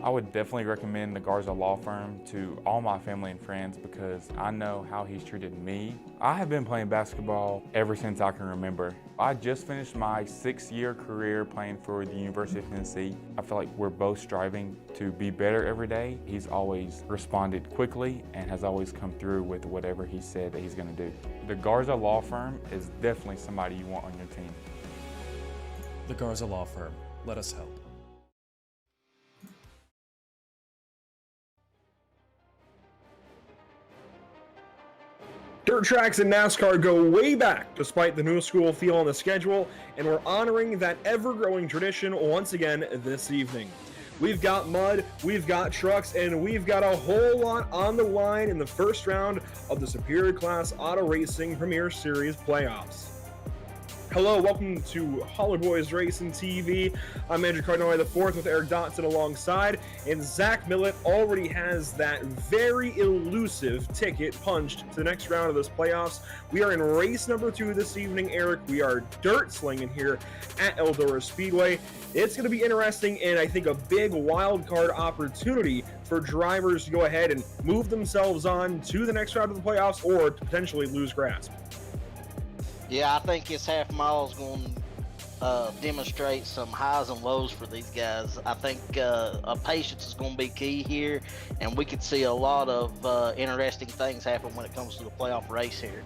I would definitely recommend the Garza Law Firm to all my family and friends because I know how he's treated me. I have been playing basketball ever since I can remember. I just finished my 6-year career playing for the University of Tennessee. I feel like we're both striving to be better every day. He's always responded quickly and has always come through with whatever he said that he's going to do. The Garza Law Firm is definitely somebody you want on your team. The Garza Law Firm. Let us help. Dirt tracks in NASCAR go way back, despite the new school feel on the schedule, and we're honoring that ever-growing tradition once again this evening. We've got mud, we've got trucks, and we've got a whole lot on the line in the first round of the Superior Class Auto Racing Premier Series playoffs. Hello, welcome to Holler Boys Racing TV. I'm Andrew Cardinale IV with Eric Dotson alongside, and Zach Millett already has that very elusive ticket punched to the next round of this playoffs. We are in race number 2 this evening, Eric. We are dirt slinging here at Eldora Speedway. It's going to be interesting and I think a big wild card opportunity for drivers to go ahead and move themselves on to the next round of the playoffs or to potentially lose grasp. Yeah, I think this half mile is going to demonstrate some highs and lows for these guys. I think patience is going to be key here, and we could see a lot of interesting things happen when it comes to the playoff race here.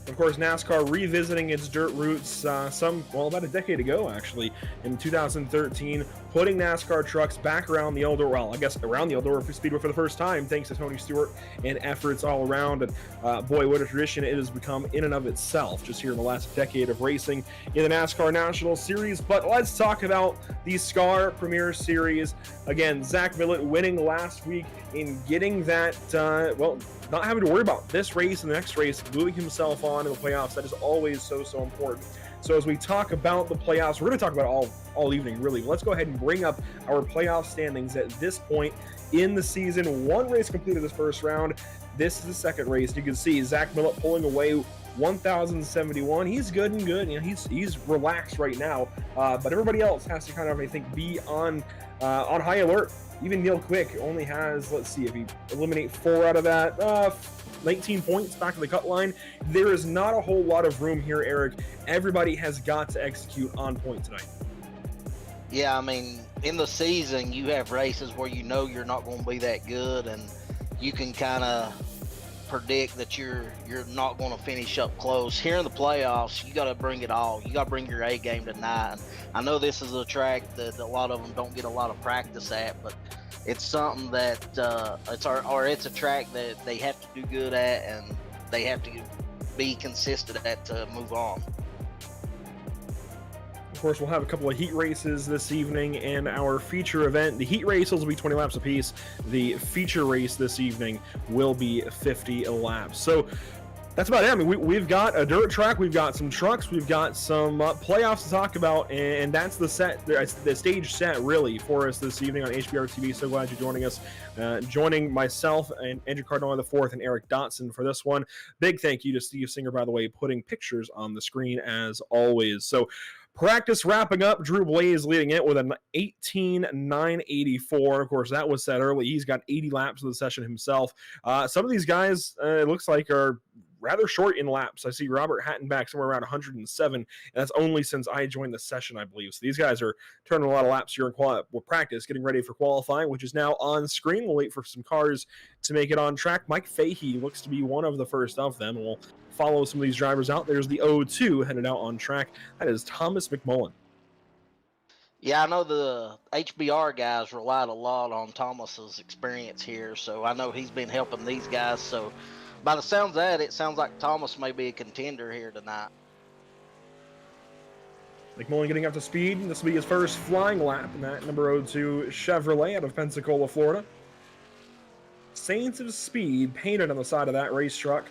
Of course, NASCAR revisiting its dirt roots about a decade ago, actually, in 2013, putting NASCAR trucks back around the Eldora, around the Eldora Speedway for the first time, thanks to Tony Stewart and efforts all around. And boy, what a tradition it has become in and of itself, just here in the last decade of racing in the NASCAR National Series. But let's talk about the SCAR Premier Series. Again, Zach Millett winning last week in getting that, not having to worry about this race and the next race, moving himself on in the playoffs. That is always so important. So as we talk about the playoffs, we're going to talk about all evening, really. Let's go ahead and bring up our playoff standings at this point in the season. One race completed this first round. This is the second race. You can see Zach Millett pulling away 1,071. He's good and good. You know, he's relaxed right now. But everybody else has to kind of, I think, be on high alert. Even Neil Quick only has, let's see, if he eliminate 4 out of that, 19 points back to the cut line. There is not a whole lot of room here, Eric. Everybody has got to execute on point tonight. Yeah, I mean, in the season, you have races where you know you're not going to be that good, and you can kind of predict that you're not going to finish up close. Here in the playoffs, you got to bring it all. You got to bring your A game tonight. And I know this is a track that a lot of them don't get a lot of practice at, but it's something that it's a track that they have to do good at, and they have to be consistent at to move on. Of course, we'll have a couple of heat races this evening and our feature event. The heat races will be 20 laps apiece. The feature race this evening will be 50 laps. So that's about it. I mean, we've got a dirt track, we've got some trucks, we've got some playoffs to talk about, and that's the stage set really for us this evening on HBR TV. So glad you're joining us. Joining myself and Andrew Cardinale IV and Eric Dotson for this one. Big thank you to Steve Singer, by the way, putting pictures on the screen as always. So practice wrapping up. Drew Blaze leading it with an 18.984. Of course, that was set early. He's got 80 laps of the session himself. Some of these guys, it looks like, are rather short in laps. I see Robert Hattenback somewhere around 107, and that's only since I joined the session, I believe. So these guys are turning a lot of laps here in practice, getting ready for qualifying, which is now on screen. We'll wait for some cars to make it on track. Mike Fahey looks to be one of the first of them. We'll follow some of these drivers out. There's the 02 headed out on track. That is Thomas McMullen. Yeah, I know the HBR guys relied a lot on Thomas's experience here, so I know he's been helping these guys. So by the sounds of that, it sounds like Thomas may be a contender here tonight. McMullen getting up to speed. This will be his first flying lap in that number 02 Chevrolet out of Pensacola, Florida. Saints of Speed painted on the side of that race truck.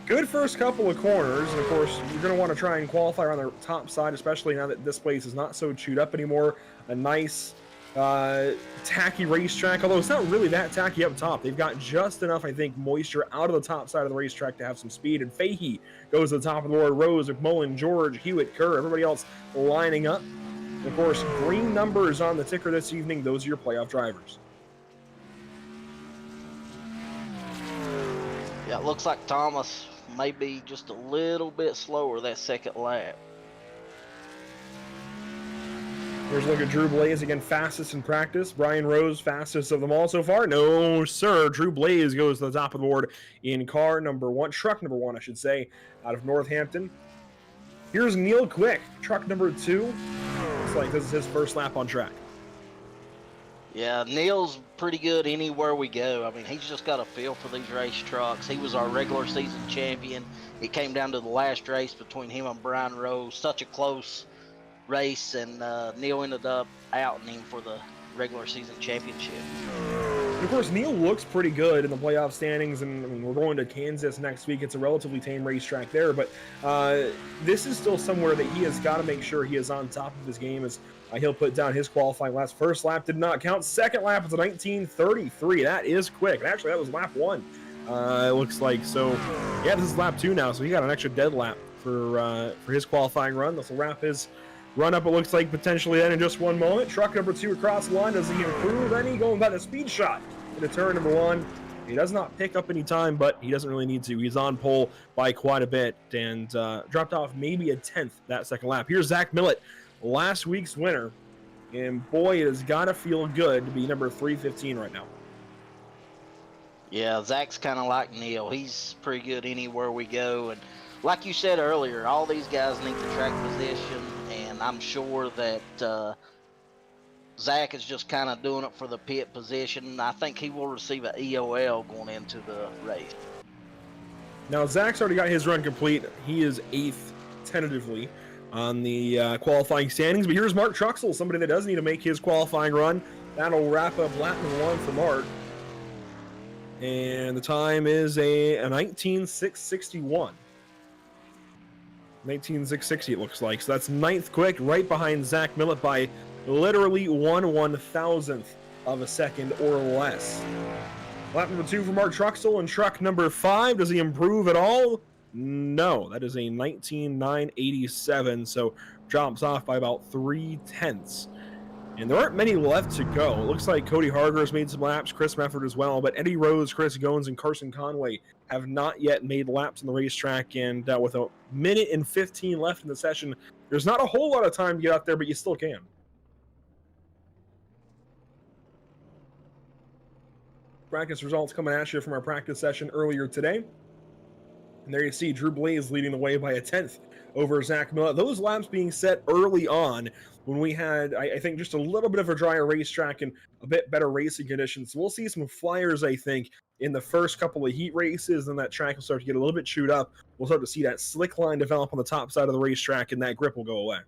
Good first couple of corners, and of course, you're going to want to try and qualify on the top side, especially now that this place is not so chewed up anymore. A nice, tacky racetrack, although it's not really that tacky up top. They've got just enough, I think, moisture out of the top side of the racetrack to have some speed, and Fahey goes to the top of the board. Rose, McMullen, George, Hewitt, Kerr, everybody else lining up. And of course, green numbers on the ticker this evening. Those are your playoff drivers. Yeah, it looks like Thomas may be just a little bit slower that second lap. Here's a look at Drew Blaze again, fastest in practice. Brian Rose, fastest of them all so far. No, sir. Drew Blaze goes to the top of the board in car number 1, truck number 1, I should say, out of Northampton. Here's Neil Quick, truck number 2. Looks like this is his first lap on track. Yeah, Neil's pretty good anywhere we go. I mean, he's just got a feel for these race trucks. He was our regular season champion. It came down to the last race between him and Brian Rose. Such a close race, and Neil ended up outing him for the regular season championship. And of course, Neil looks pretty good in the playoff standings, and I mean, we're going to Kansas next week. It's a relatively tame racetrack there, but this is still somewhere that he has got to make sure he is on top of his game as he'll put down his qualifying laps. First lap did not count. Second lap was a 19:33. That is quick. And actually, that was lap 1, it looks like. So, yeah, this is lap 2 now, so he got an extra dead lap for his qualifying run. This will wrap his run up, it looks like, potentially then in just one moment. Truck number 2 across the line. Does he improve any? Going by the speed shot into turn number 1. He does not pick up any time, but he doesn't really need to. He's on pole by quite a bit and dropped off maybe a 10th that second lap. Here's Zach Millett, last week's winner. And boy, it has got to feel good to be number 315 right now. Yeah, Zach's kind of like Neil. He's pretty good anywhere we go. And like you said earlier, all these guys need the track position. And I'm sure that Zach is just kind of doing it for the pit position. I think he will receive an EOL going into the race. Now, Zach's already got his run complete. He is 8th tentatively on the qualifying standings. But here's Mark Truxell, somebody that does need to make his qualifying run. That'll wrap up lap number 1 for Mark. And the time is a 19:661. 19:660 it looks like. So that's 9th quick, right behind Zach Millett by literally 1/1000th of a second or less. Lap number 2 for Mark Truxell and truck number 5. Does he improve at all? No, that is a 19:987, so drops off by about 3/10. And there aren't many left to go. It looks like Cody Harger's made some laps, Chris Mefford as well, but Eddie Rose, Chris Goins, and Carson Conway have not yet made laps on the racetrack, and with a minute and 15 left in the session, there's not a whole lot of time to get out there, but you still can. Practice results coming at you from our practice session earlier today. And there you see Drew Blaze leading the way by a 10th over Zach Millett. Those laps being set early on when we had, I think, just a little bit of a drier racetrack and a bit better racing conditions. So we'll see some flyers, I think, in the first couple of heat races, and that track will start to get a little bit chewed up. We'll start to see that slick line develop on the top side of the racetrack, and that grip will go away.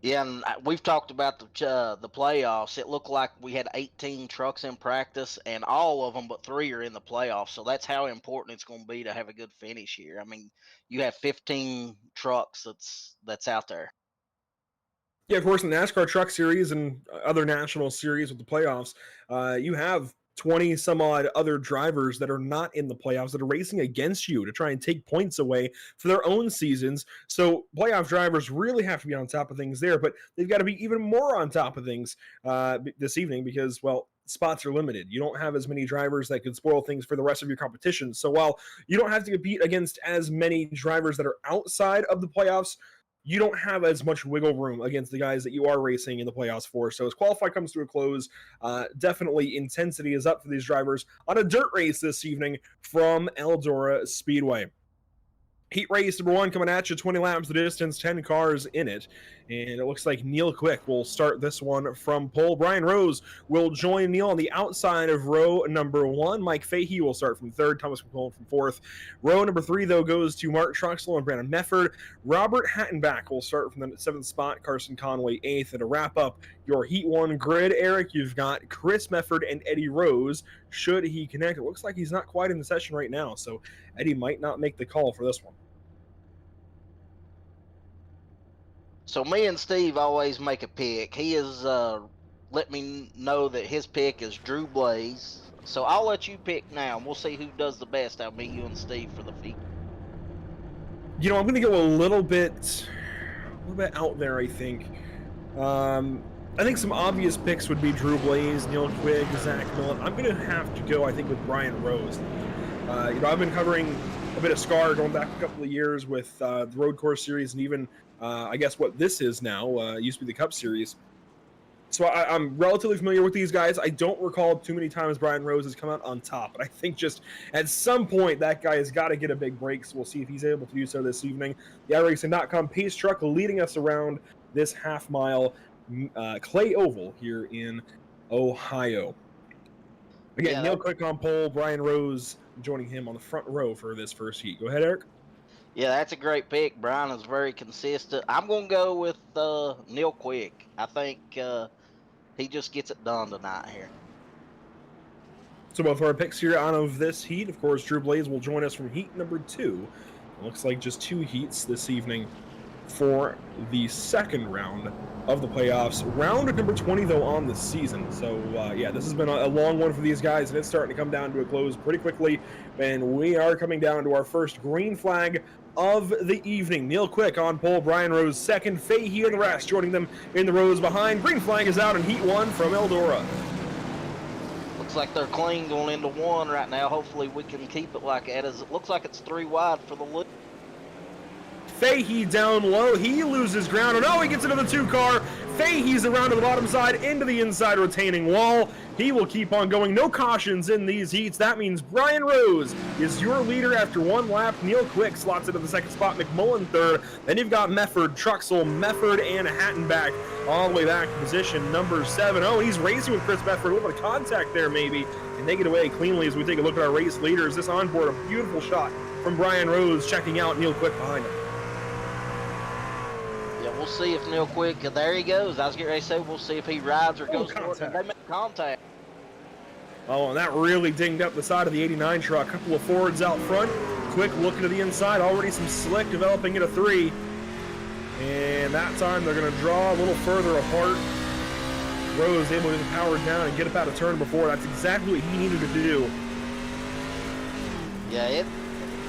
Yeah, and we've talked about the playoffs. It looked like we had 18 trucks in practice, and all of them but 3 are in the playoffs. So that's how important it's going to be to have a good finish here. I mean, you have 15 trucks that's out there. Yeah, of course, in the NASCAR Truck Series and other national series with the playoffs, you have 20 some odd other drivers that are not in the playoffs that are racing against you to try and take points away for their own seasons. So playoff drivers really have to be on top of things there, but they've got to be even more on top of things this evening because, well, spots are limited. You don't have as many drivers that could spoil things for the rest of your competition. So while you don't have to compete against as many drivers that are outside of the playoffs, you don't have as much wiggle room against the guys that you are racing in the playoffs for. So as qualify comes to a close, definitely intensity is up for these drivers on a dirt race this evening from Eldora Speedway. Heat race number 1 coming at you, 20 laps the distance, 10 cars in it. And it looks like Neil Quick will start this one from pole. Brian Rose will join Neil on the outside of row number 1. Mike Fahey will start from 3rd, Thomas McCullough from 4th. Row number 3, though, goes to Mark Truxell and Brandon Mefford. Robert Hattenbach will start from the 7th spot, Carson Conway 8th. And to wrap up your Heat 1 grid, Eric, you've got Chris Mefford and Eddie Rose. Should he connect? It looks like he's not quite in the session right now, so Eddie might not make the call for this one. So me and Steve always make a pick. He has let me know that his pick is Drew Blaze. So I'll let you pick now, and we'll see who does the best out of me, you, and Steve for the feat. You know, I'm going to go a little bit little bit out there, I think. I think some obvious picks would be Drew Blaze, Neil Quigg, Zach Millen. I'm going to have to go, I think, with Brian Rose. You know, I've been covering a bit of SCAR going back a couple of years with the Road Course Series and even, I guess, what this is now. Used to be the Cup Series. So I'm relatively familiar with these guys. I don't recall too many times Brian Rose has come out on top, but I think just at some point that guy has got to get a big break. So we'll see if he's able to do so this evening. The iRacing.com pace truck leading us around this half-mile clay oval here in Ohio. Again, Yeah, Neil Quick on pole, Brian Rose joining him on the front row for this first heat. Go ahead, Eric. Yeah, that's a great pick. Brian is very consistent. I'm going to go with Neil Quick. I think he just gets it done tonight here. So both our picks here out of this heat. Of course, Drew Blaze will join us from heat number 2. It looks like just 2 heats this evening for the second round of the playoffs. Round number 20, though, on the season. So, yeah, this has been a long one for these guys, and it's starting to come down to a close pretty quickly. And we are coming down to our first green flag of the evening. Neil Quick on pole, Brian Rose second, Fahey and the rest joining them in the rows behind. Green flag is out in heat 1 from Eldora. Looks like they're clean going into 1 right now. Hopefully we can keep it like that, as it looks like it's 3 wide for the lead. Fahey down low. He loses ground. Oh, he gets into the 2 car. Fahey's around to the bottom side, into the inside retaining wall. He will keep on going. No cautions in these heats. That means Brian Rose is your leader after 1 lap. Neil Quick slots into the 2nd spot. McMullen 3rd. Then you've got Mefford, Truxell, Mefford, and Hattenback all the way back to position number 7. Oh, he's racing with Chris Mefford. A little bit of contact there maybe. And they get away cleanly as we take a look at our race leaders. This onboard, a beautiful shot from Brian Rose checking out Neil Quick behind him. Yeah, we'll see if Neil Quick, there he goes. I was getting ready to say, we'll see if he rides or goes forward. They make contact. Oh, and that really dinged up the side of the 89 truck. A couple of Fords out front. Quick looking to the inside. Already some slick developing into 3. And that time they're going to draw a little further apart. Rose able to get the power down and get up out of turn before. That's exactly what he needed to do. Yeah,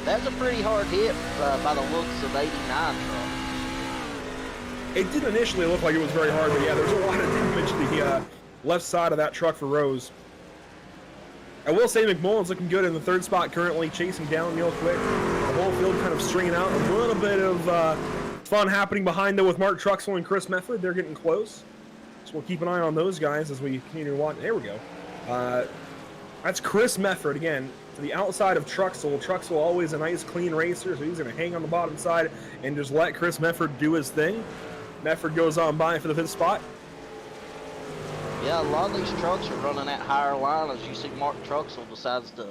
that was a pretty hard hit by the looks of the 89 truck. It didn't initially look like it was very hard, but yeah, there's a lot of damage to the left side of that truck for Rose. I will say McMullen's looking good in the 3rd spot currently, chasing down Neil Quick. The whole field kind of stringing out. A little bit of fun happening behind, though, with Mark Truxell and Chris Mefford. They're getting close. So we'll keep an eye on those guys as we continue to watch. There we go. That's Chris Mefford, again, to the outside of Truxell. Truxell always a nice, clean racer, so he's going to hang on the bottom side and just let Chris Mefford do his thing. Mefford goes on by for the 5th spot. Yeah, a lot of these trucks are running that higher line as you see Mark Truxell decides to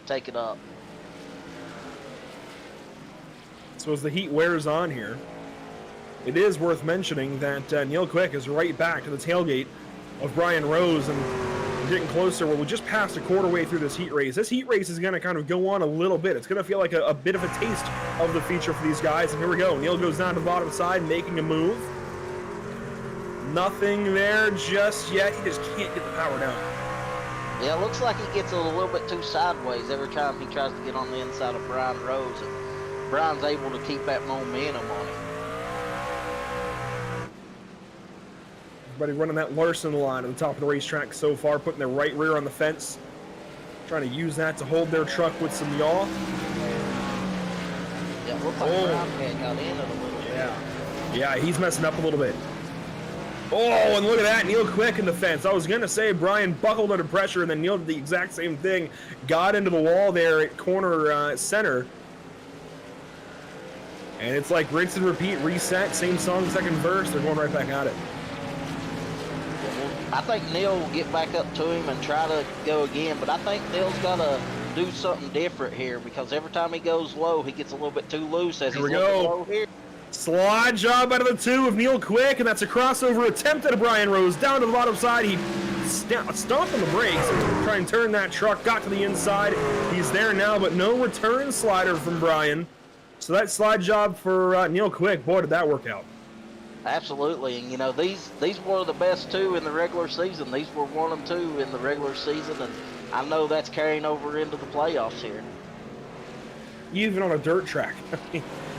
take it up. So as the heat wears on here, it is worth mentioning that Neil Quick is right back to the tailgate of Brian Rose and getting closer. Well, we just passed a quarter way through this heat race. This heat race is going to kind of go on a little bit. It's going to feel like a bit of a taste of the feature for these guys. And here we go. Neil goes down to the bottom side, making a move. Nothing there just yet. He just can't get the power down. Yeah, it looks like he gets a little bit too sideways every time he tries to get on the inside of Brian Rose. And Brian's able to keep that momentum on him. Everybody running that Larson line at the top of the racetrack so far, putting their right rear on the fence, trying to use that to hold their truck with some yaw. Yeah, it looks like Brian got in it a little bit. Yeah, he's messing up a little bit. Oh, and look at that, Neil Quick in the fence. I was going to say Brian buckled under pressure, and then Neil did the exact same thing. Got into the wall there at corner center. And it's like rinse and repeat, reset, same song, second verse. They're going right back at it. I think Neil will get back up to him and try to go again, but I think Neil's got to do something different here because every time he goes low, he gets a little bit too loose as he's looking low here. Slide job out of the 2 of Neil Quick, and that's a crossover attempt at Brian Rose. Down to the bottom side, he stomped on the brakes, try and turn that truck, got to the inside. He's there now, but no return slider from Brian. So that slide job for Neil Quick, boy, did that work out. Absolutely, and you know, these were the best 2 in the regular season. These were 1 and 2 in the regular season, and I know that's carrying over into the playoffs here. Even on a dirt track.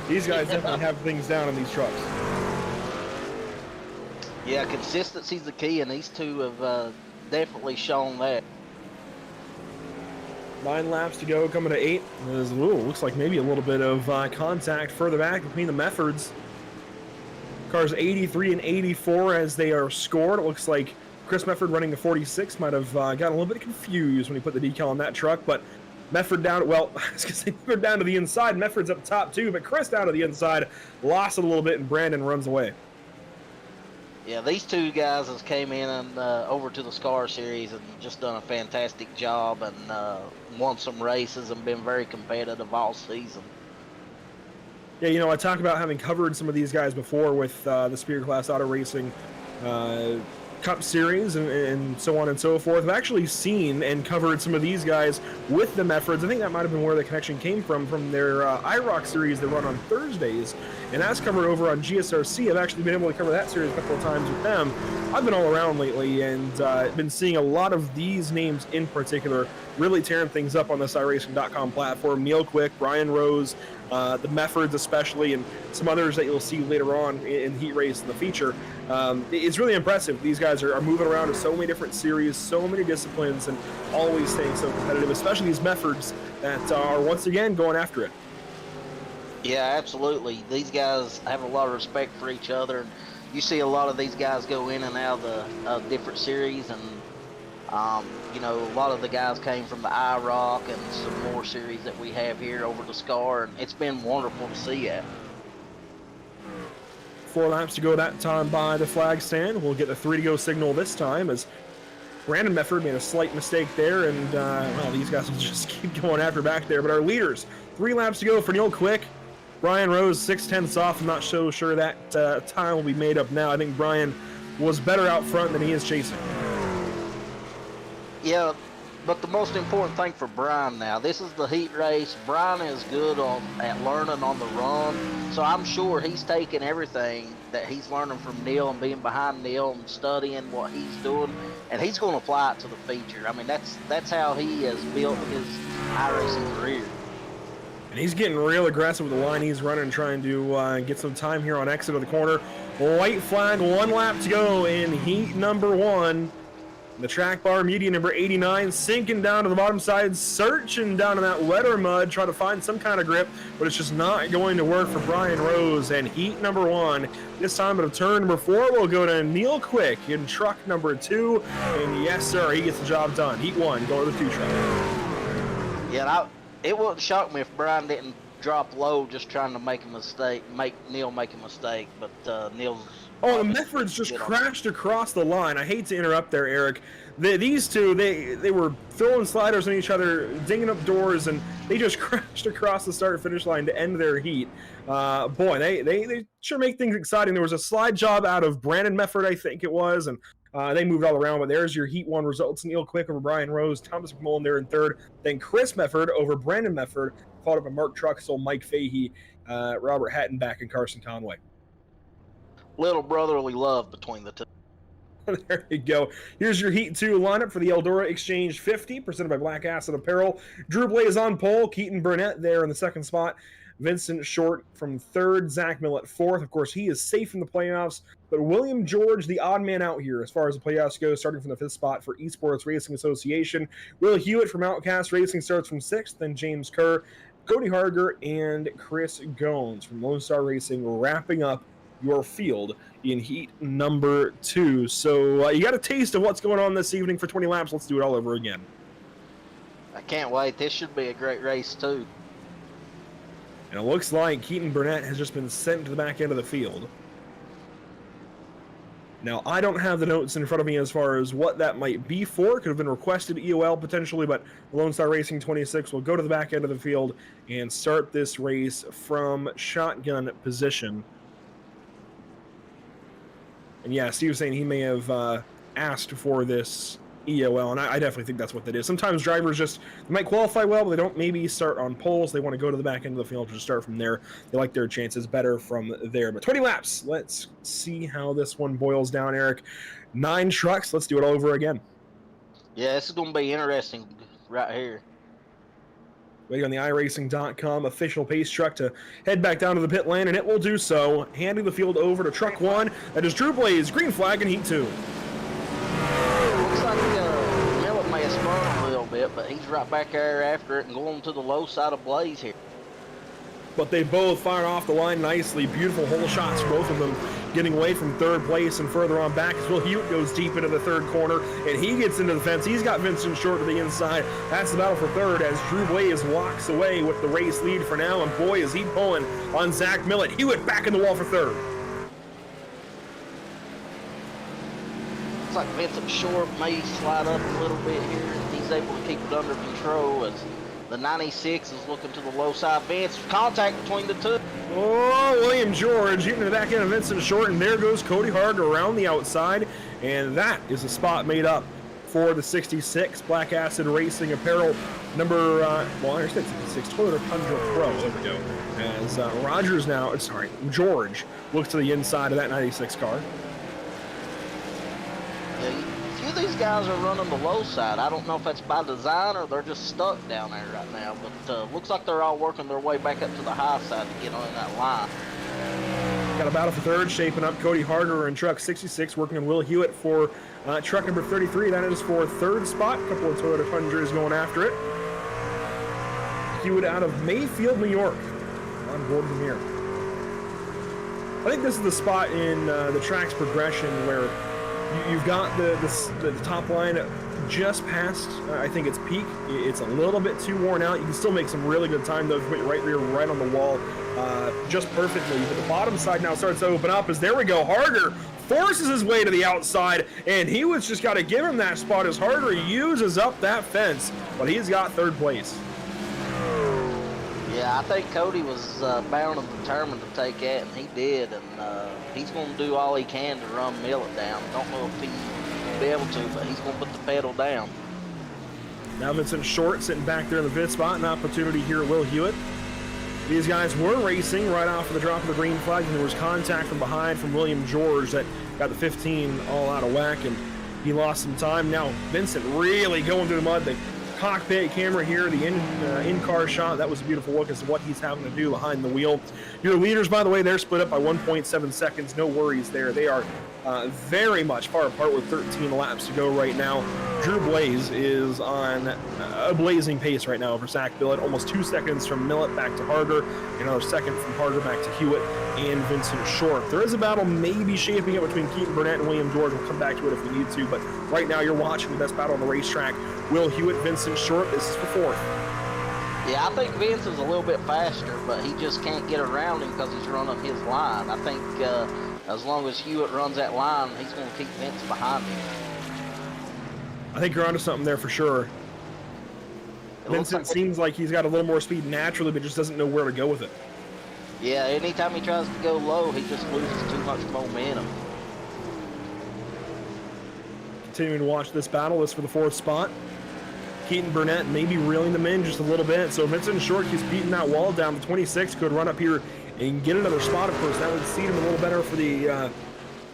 These guys definitely have things down in these trucks. Yeah, consistency's the key, and these two have definitely shown that. 9 laps to go, coming to 8. Looks like maybe a little bit of contact further back between the Meffords. Cars 83 and 84 as they are scored. It looks like Chris Mefford running the 46 might have gotten a little bit confused when he put the decal on that truck, but Mefford down, well, I was going to say Mefford down to the inside. Mefford's up top too, but Chris down to the inside, lost it a little bit, and Brandon runs away. Yeah, these two guys has came in and over to the SCAR series and just done a fantastic job and won some races and been very competitive all season. Yeah, you know, I talk about having covered some of these guys before with the Spear Class Auto Racing Cup Series and so on and so forth. I've actually seen and covered some of these guys with the Meffords. I think that might have been where the connection came from their IROC series they run on Thursdays. And that's covered over on GSRC. I've actually been able to cover that series a couple of times with them. I've been all around lately and been seeing a lot of these names in particular really tearing things up on this iRacing.com platform. Neil Quick, Brian Rose, the Meffords especially, and some others that you'll see later on in Heat Race in the feature. It's really impressive. These guys are moving around in so many different series, so many disciplines, and always staying so competitive, especially these Meffords that are once again going after it. Yeah, absolutely. These guys have a lot of respect for each other. And you see a lot of these guys go in and out of the different series, and you know, a lot of the guys came from the IROC and some more series that we have here over the SCAR, and it's been wonderful to see that. 4 laps to go that time by the flag stand. We'll get the 3 to go signal this time as Brandon Mefford made a slight mistake there, and well, these guys will just keep going after back there. But our leaders, 3 laps to go for Neil Quick. Brian Rose, 6/10 off. I'm not so sure that time will be made up now. I think Brian was better out front than he is chasing. Yeah, but the most important thing for Brian now, this is the heat race. Brian is good at learning on the run, so I'm sure he's taking everything that he's learning from Neil and being behind Neil and studying what he's doing, and he's going to apply it to the feature. I mean, that's how he has built his iRacing career. And he's getting real aggressive with the line he's running, trying to get some time here on exit of the corner. White flag, 1 lap to go in heat number 1. The track bar median number 89, sinking down to the bottom side, searching down in that wetter mud, trying to find some kind of grip, but it's just not going to work for Brian Rose. And heat number 1, this time at turn number 4, will go to Neil Quick in truck number 2. And yes, sir, he gets the job done. Heat 1, going to the 2 truck. Yeah, it wouldn't shock me if Brian didn't drop low just trying to make a mistake, make Neil make a mistake, but Neil's... Oh, the Meffords just crashed across the line. I hate to interrupt there, Eric. These two, they were throwing sliders on each other, dinging up doors, and they just crashed across the start-finish line to end their heat. Boy, they sure make things exciting. There was a slide job out of Brandon Mefford, I think it was, and they moved all around, but there's your Heat 1 results. Neil Quick over Brian Rose, Thomas McMullen there in 3rd, then Chris Mefford over Brandon Mefford, followed up by Mark Truxell, Mike Fahey, Robert Hattenback, and Carson Conway. Little brotherly love between the two. There you go. Here's your Heat 2 lineup for the Eldora Exchange 50, presented by Black Acid Apparel. Drew Blaze on pole, Keaton Burnett there in the 2nd spot, Vincent Short from 3rd, Zach Millett 4th. Of course, he is safe in the playoffs, but William George, the odd man out here as far as the playoffs go, starting from the 5th spot for Esports Racing Association. Will Hewitt from Outcast Racing starts from 6th, then James Kerr, Cody Harger, and Chris Goins from Lone Star Racing wrapping up your field in heat number 2. So you got a taste of what's going on this evening for 20 laps. Let's do it all over again. I can't wait. This should be a great race too. And it looks like Keaton Burnett has just been sent to the back end of the field. Now, I don't have the notes in front of me as far as what that might be for. Could have been requested EOL potentially, but Lone Star Racing 26 will go to the back end of the field and start this race from shotgun position. And yeah, Steve was saying he may have asked for this EOL, and I definitely think that's what that is. Sometimes drivers just, they might qualify well, but they don't maybe start on poles. They want to go to the back end of the field to start from there. They like their chances better from there. But 20 laps, let's see how this one boils down, Eric. 9 trucks, let's do it all over again. Yeah, this is going to be interesting right here. Waiting on the iRacing.com official pace truck to head back down to the pit lane, and it will do so, handing the field over to truck 1. That is Drew Blaze, green flag in heat 2. Looks like Miller may have spun a little bit, but he's right back there after it and going to the low side of Blaze here. But they both fired off the line nicely. Beautiful hole shots, both of them getting away from third place and further on back as Will Hewitt goes deep into the third corner, and he gets into the fence. He's got Vincent Short to the inside. That's the battle for third as Drew Blaze walks away with the race lead for now, and boy, is he pulling on Zach Millett. Hewitt back in the wall for third. Looks like Vincent Short may slide up a little bit here, and he's able to keep it under control as the 96 is looking to the low side. Vince, contact between the two. Oh, William George getting to the back end of Vincent Short, and there goes Cody Harger around the outside, and that is a spot made up for the 66 Black Acid Racing Apparel number, well, I understand 66 Toyota Tundra Pro. There we go. As George looks to the inside of that 96 car. Yeah, a few of these guys are running the low side. I don't know if that's by design or they're just stuck down there right now, but looks like they're all working their way back up to the high side to get on that line. Got a battle for third shaping up. Cody Harder in truck 66 working on Will Hewitt for truck number 33. That is for third spot. A couple of Toyota Tundras going after it. Hewitt out of Mayfield, New York. On board from here. I think this is the spot in the track's progression where you've got the top line just past, I think it's peak. It's a little bit too worn out. You can still make some really good time though if you put your right rear right on the wall just perfectly. But the bottom side now starts to open up as there we go. Harder forces his way to the outside, and Hewitt's just got to give him that spot as Harder uses up that fence. But he's got third place. Yeah, I think Cody was bound and determined to take it, and he did, and he's going to do all he can to run Millett down. Don't know if he'll be able to, but he's going to put the pedal down. Now Vincent Short sitting back there in the fifth spot, an opportunity here at Will Hewitt. These guys were racing right off of the drop of the green flag, and there was contact from behind from William George that got the 15 all out of whack, and he lost some time. Now Vincent really going through the mud. The cockpit camera here, the in-car shot, that was a beautiful look as to what he's having to do behind the wheel. Your leaders, by the way, they're split up by 1.7 seconds. No worries there. They are very much far apart with 13 laps to go right now. Drew Blaze is on a blazing pace right now over Zach Millett. Almost 2 seconds from Millett back to Harder. Another second from Harder back to Hewitt and Vincent Short. There is a battle maybe shaping up between Keaton Burnett and William George. We'll come back to it if we need to, but right now you're watching the best battle on the racetrack. Will Hewitt, Vincent Short. This is for fourth. Yeah, I think Vince is a little bit faster, but he just can't get around him because he's running his line. I think as long as Hewitt runs that line, he's going to keep Vince behind him. I think you're onto something there for sure. Vincent seems like he's got a little more speed naturally, but just doesn't know where to go with it. Yeah, anytime he tries to go low, he just loses too much momentum. Continuing to watch this battle. This for the fourth spot. Keaton Burnett maybe reeling them in just a little bit. So Vincent Short keeps beating that wall down. The 26 could run up here and get another spot, of course. That would seat him a little better for the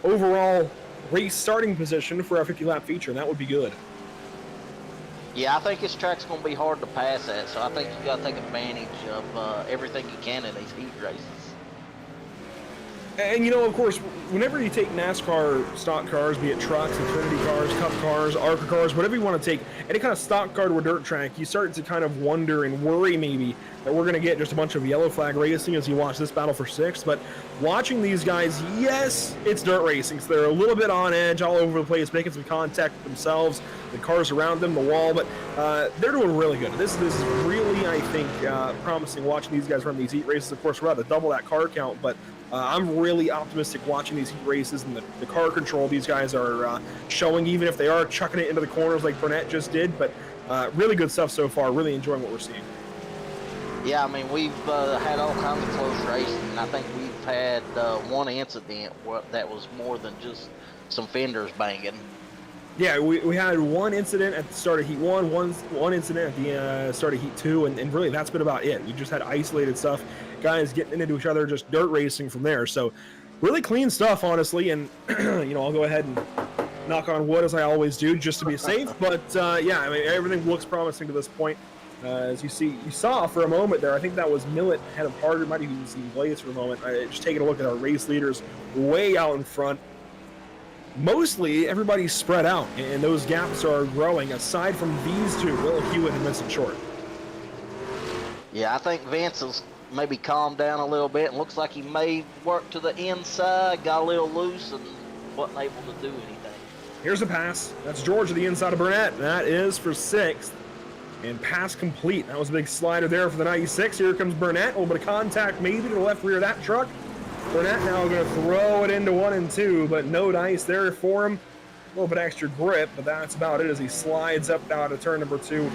overall race starting position for our 50-lap feature. That would be good. Yeah, I think this track's going to be hard to pass at, so I think you got to take advantage of everything you can in these heat races. And you know, of course, whenever you take NASCAR stock cars, be it trucks, Xfinity cars, Cup cars, ARCA cars, whatever you want to take, any kind of stock car to a dirt track, you start to kind of wonder and worry maybe that we're going to get just a bunch of yellow flag racing as you watch this battle for sixth. But watching these guys, yes, it's dirt racing, so they're a little bit on edge all over the place, making some contact with themselves, the cars around them, the wall, but they're doing really good. This is really, I think, promising watching these guys run these heat races. Of course, we're about to double that car count, but I'm really optimistic watching these heat races and the car control these guys are showing, even if they are chucking it into the corners like Burnett just did. But really good stuff so far. Really enjoying what we're seeing. Yeah, I mean, we've had all kinds of close racing, and I think we've had one incident that was more than just some fenders banging. Yeah, we had one incident at the start of Heat 1, one incident at the start of Heat 2, and really that's been about it. We just had isolated stuff, guys getting into each other, just dirt racing from there. So really clean stuff, honestly, and you know, I'll go ahead and knock on wood as I always do just to be safe. But yeah, I mean, everything looks promising to this point. As you saw for a moment there, I think that was Millet ahead of Harder, might even seen Blaze for a moment. Just taking a look at our race leaders way out in front. Mostly everybody's spread out, and those gaps are growing aside from these two, Will Hewitt and Vincent Short. Yeah, I think Vince has maybe calmed down a little bit and looks like he may work to the inside, got a little loose and wasn't able to do anything. Here's a pass. That's George to the inside of Burnett. That is for 6th. And pass complete. That was a big slider there for the 96. Here comes Burnett. A little bit of contact maybe to the left rear of that truck. Burnett now going to throw it into 1 and 2, but no dice there for him. A little bit extra grip, but that's about it as he slides up out of turn number 2.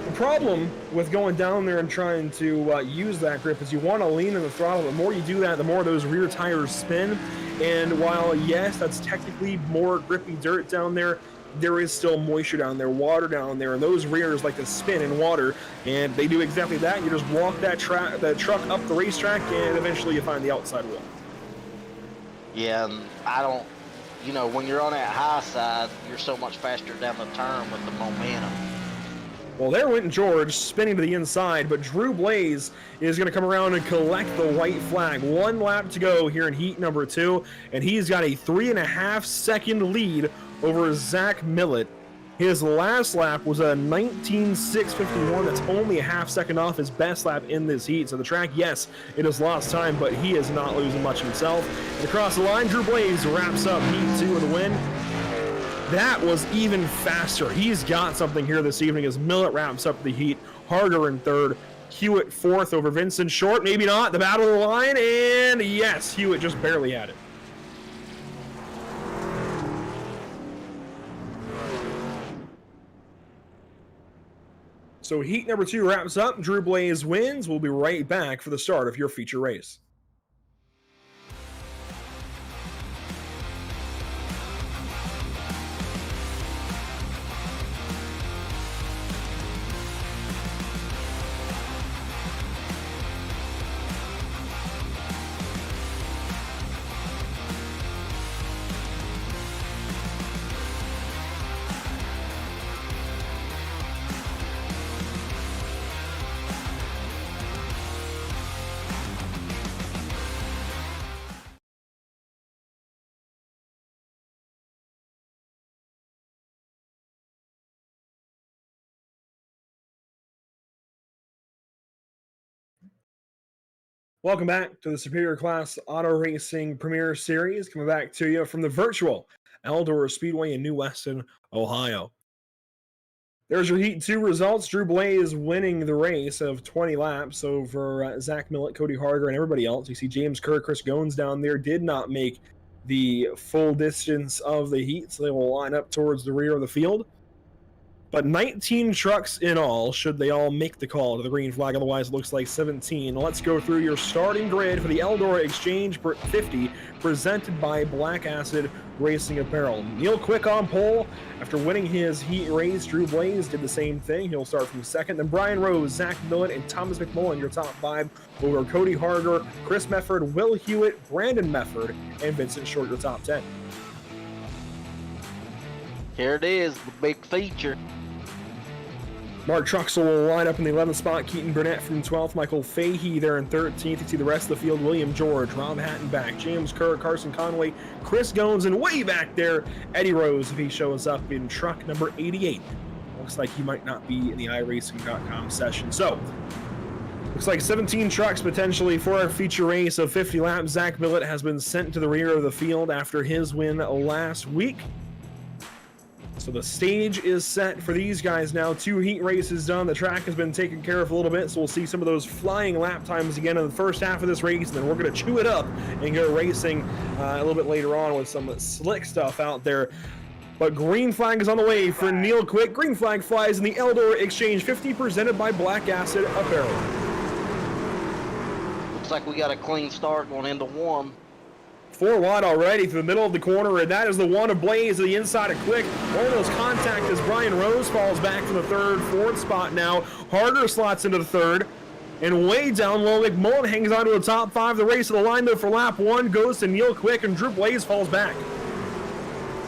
The problem with going down there and trying to use that grip is you want to lean in the throttle. The more you do that, the more those rear tires spin. And while, yes, that's technically more grippy dirt down there, there is still moisture down there, water down there, and those rears like to spin in water, and they do exactly that. You just walk that truck up the racetrack, and eventually you find the outside wall. Yeah, and I don't, you know, when you're on that high side, you're so much faster down the turn with the momentum. Well, there went George spinning to the inside, but Drew Blaze is going to come around and collect the white flag. 1 lap to go here in heat number 2, and he's got a 3.5-second lead over Zach Millet. His last lap was a 19.651. That's only a half second off his best lap in this heat. So the track, yes, it has lost time, but he is not losing much himself. And across the line, Drew Blaze wraps up heat 2 with a win. That was even faster. He's got something here this evening as Millet wraps up the heat. Harder in 3rd. Hewitt 4th over Vincent Short. Maybe not. The battle of the line. And yes, Hewitt just barely had it. So heat number 2 wraps up. Drew Blaze wins. We'll be right back for the start of your feature race. Welcome back to the Superior Class Auto Racing Premier Series. Coming back to you from the virtual Eldora Speedway in New Weston, Ohio. There's your Heat 2 results. Drew Blaze winning the race of 20 laps over Zach Millet, Cody Harger, and everybody else. You see James Kerr, Chris Goins down there did not make the full distance of the heat, so they will line up towards the rear of the field. But 19 trucks in all, should they all make the call to the green flag. Otherwise, it looks like 17. Let's go through your starting grid for the Eldora Exchange 50, presented by Black Acid Racing Apparel. Neil Quick on pole. After winning his heat race, Drew Blaze did the same thing. He'll start from 2nd. Then Brian Rose, Zach Millet, and Thomas McMullen, your top 5, over Cody Harger, Chris Mefford, Will Hewitt, Brandon Mefford, and Vincent Short, your top 10. Here it is, the big feature. Mark Truxell will line up in the 11th spot. Keaton Burnett from 12th. Michael Fahey there in 13th. You see the rest of the field. William George, Rob Hatton back. James Kerr, Carson Conway, Chris Goins, and way back there, Eddie Rose, if he shows up in truck number 88. Looks like he might not be in the iRacing.com session. So, looks like 17 trucks potentially for our feature race of 50 laps. Zach Millet has been sent to the rear of the field after his win last week. So the stage is set for these guys now. 2 heat races done. The track has been taken care of a little bit, so we'll see some of those flying lap times again in the first half of this race, and then we're going to chew it up and go racing a little bit later on with some slick stuff out there. But green flag is on the way for Neil Quick. Green flag flies in the Eldora Exchange 50, presented by Black Acid Apparel. Looks like we got a clean start going into 1. 4 wide already through the middle of the corner, and that is the one of Blaze to the inside of Quick. Almost contact as Brian Rose falls back from the 3rd, 4th spot now. Harder slots into the 3rd, and way down low, McMullen hangs on to the top 5. The race of the line, though, for lap 1 goes to Neil Quick, and Drew Blaze falls back.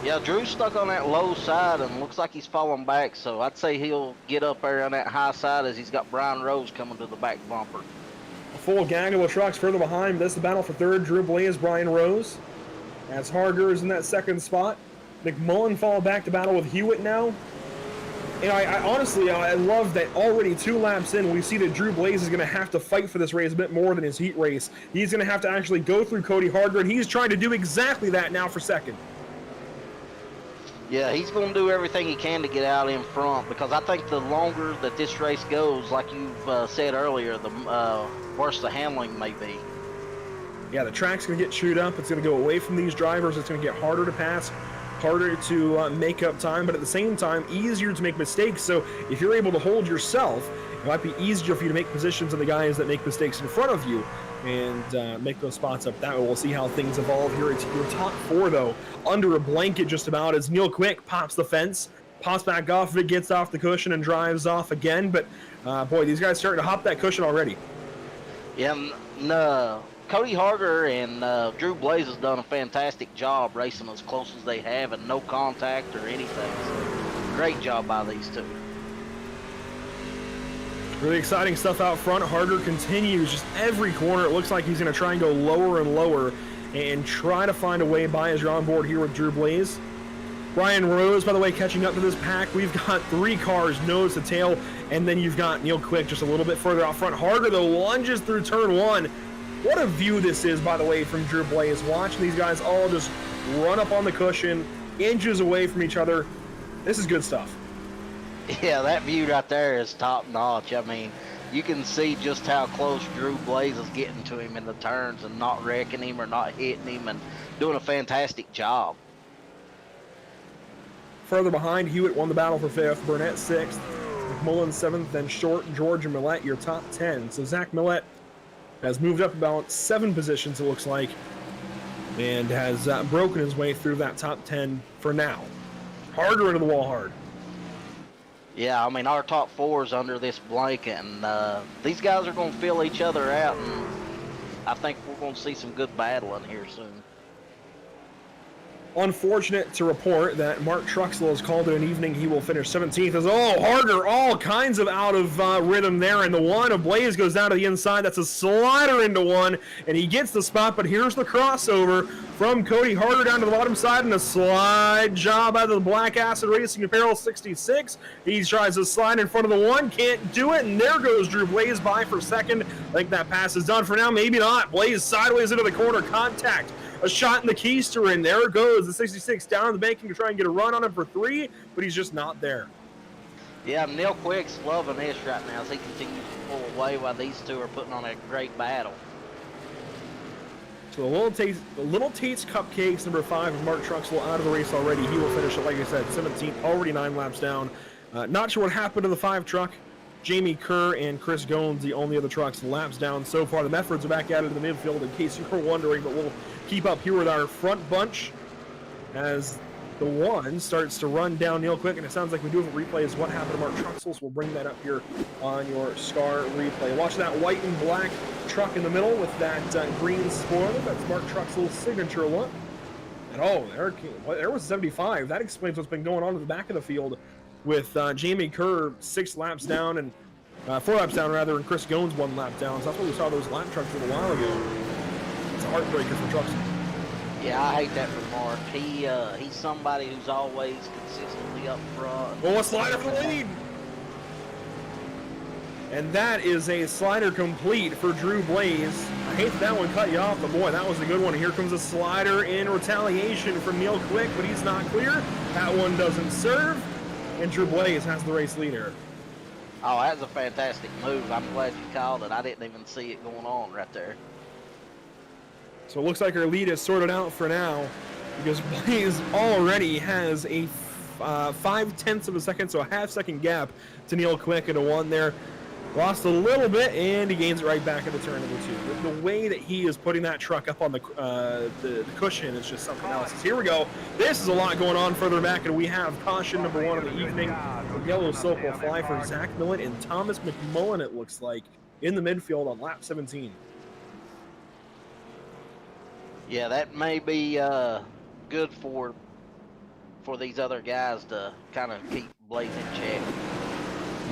Yeah, Drew's stuck on that low side and looks like he's falling back, so I'd say he'll get up there on that high side as he's got Brian Rose coming to the back bumper. A full gaggle of trucks further behind. This is the battle for third. Drew Blaze, Brian Rose. As Harger is in that second spot. McMullen fall back to battle with Hewitt now. And I honestly, I love that already 2 laps in, we see that Drew Blaze is going to have to fight for this race a bit more than his heat race. He's going to have to actually go through Cody Harger, and he's trying to do exactly that now for second. Yeah, he's going to do everything he can to get out in front, because I think the longer that this race goes, like you've said earlier, the worse the handling may be. Yeah, the track's going to get chewed up. It's going to go away from these drivers. It's going to get harder to pass, harder to make up time, but at the same time, easier to make mistakes. So if you're able to hold yourself, it might be easier for you to make positions on the guys that make mistakes in front of you and make those spots up that way. We'll see how things evolve here. It's your top 4, though, under a blanket just about, as Neil Quick pops the fence, pops back off of it, gets off the cushion, and drives off again. But, boy, these guys starting to hop that cushion already. Yeah, Cody Harger and Drew Blaze has done a fantastic job racing as close as they have and no contact or anything. So great job by these two. Really exciting stuff out front. Harger continues just every corner. It looks like he's going to try and go lower and lower and try to find a way by as you're on board here with Drew Blaze. Brian Rose, by the way, catching up to this pack. We've got 3 cars nose to tail, and then you've got Neil Quick just a little bit further out front. Harger, though, lunges through turn 1. What a view this is, by the way, from Drew Blaze. Watching these guys all just run up on the cushion, inches away from each other. This is good stuff. Yeah, that view right there is top notch. I mean, you can see just how close Drew Blaze is getting to him in the turns and not wrecking him or not hitting him and doing a fantastic job. Further behind, Hewitt won the battle for 5th, Burnett 6th, McMullen 7th, then Short, George, and Millette, your top 10. So Zach Millette has moved up about 7 positions, it looks like, and has broken his way through that top 10 for now. Harder into the wall hard. Yeah, I mean, our top 4 is under this blanket, and these guys are going to fill each other out, and I think we're going to see some good battling here soon. Unfortunate to report that Mark Truxell has called it an evening. He will finish 17th. As Harder, all kinds of out of rhythm there, and the one of Blaze goes down to the inside. That's a slider into one, and he gets the spot, but here's the crossover from Cody Harder down to the bottom side, and a slide job out of the Black Acid Racing Apparel 66. He tries to slide in front of the one, can't do it, and there goes Drew Blaze by for second. I think that pass is done for now, maybe not. Blaze sideways into the corner, contact. A shot in the keister, and there goes the 66 down the banking to try and get a run on him for 3, but he's just not there. Yeah, Neil Quick's loving this right now as he continues to pull away while these two are putting on a great battle. So the Little Tate's Cupcakes, number 5, of Mark Truxell out of the race already. He will finish it, like I said, 17th, already 9 laps down. Not sure what happened to the 5 truck. Jamie Kerr and Chris Goins, the only other trucks laps down so far. The Meffords are back out of the midfield, in case you were wondering, but we'll keep up here with our front bunch as the 1 starts to run down Neil Quick, and it sounds like we do have a replay as what happened to Mark Truxell, so we'll bring that up here on your SCAR replay. Watch that white and black truck in the middle with that green spoiler. That's Mark Truxell's signature look. And there was 75. That explains what's been going on in the back of the field with Jamie Kerr 6 laps down and 4 laps down rather, and Chris Goins 1 lap down. So that's what we saw those lap trucks a little while ago. It's a heartbreaker for Truxell. Yeah, I hate that for Mark. He's somebody who's always consistently up front. Oh, a slider for the lead! And that is a slider complete for Drew Blaze. I hate that one cut you off, but boy, that was a good one. Here comes a slider in retaliation from Neil Quick, but he's not clear. That one doesn't serve, and Drew Blaze has the race leader. Oh, that's a fantastic move. I'm glad you called it. I didn't even see it going on right there. So it looks like our lead is sorted out for now, because Blaze already has a 5/10 of a second, so a half-second gap to Neil Quick at a 1 there. Lost a little bit, and he gains it right back at the turn number 2. The way that he is putting that truck up on the cushion is just something else. Here we go. This is a lot going on further back, and we have caution number 1 of the evening. The yellow silk will fly for Zach Millett and Thomas McMullen, it looks like, in the midfield on lap 17. Yeah, that may be good for for these other guys to kind of keep Blaze in check.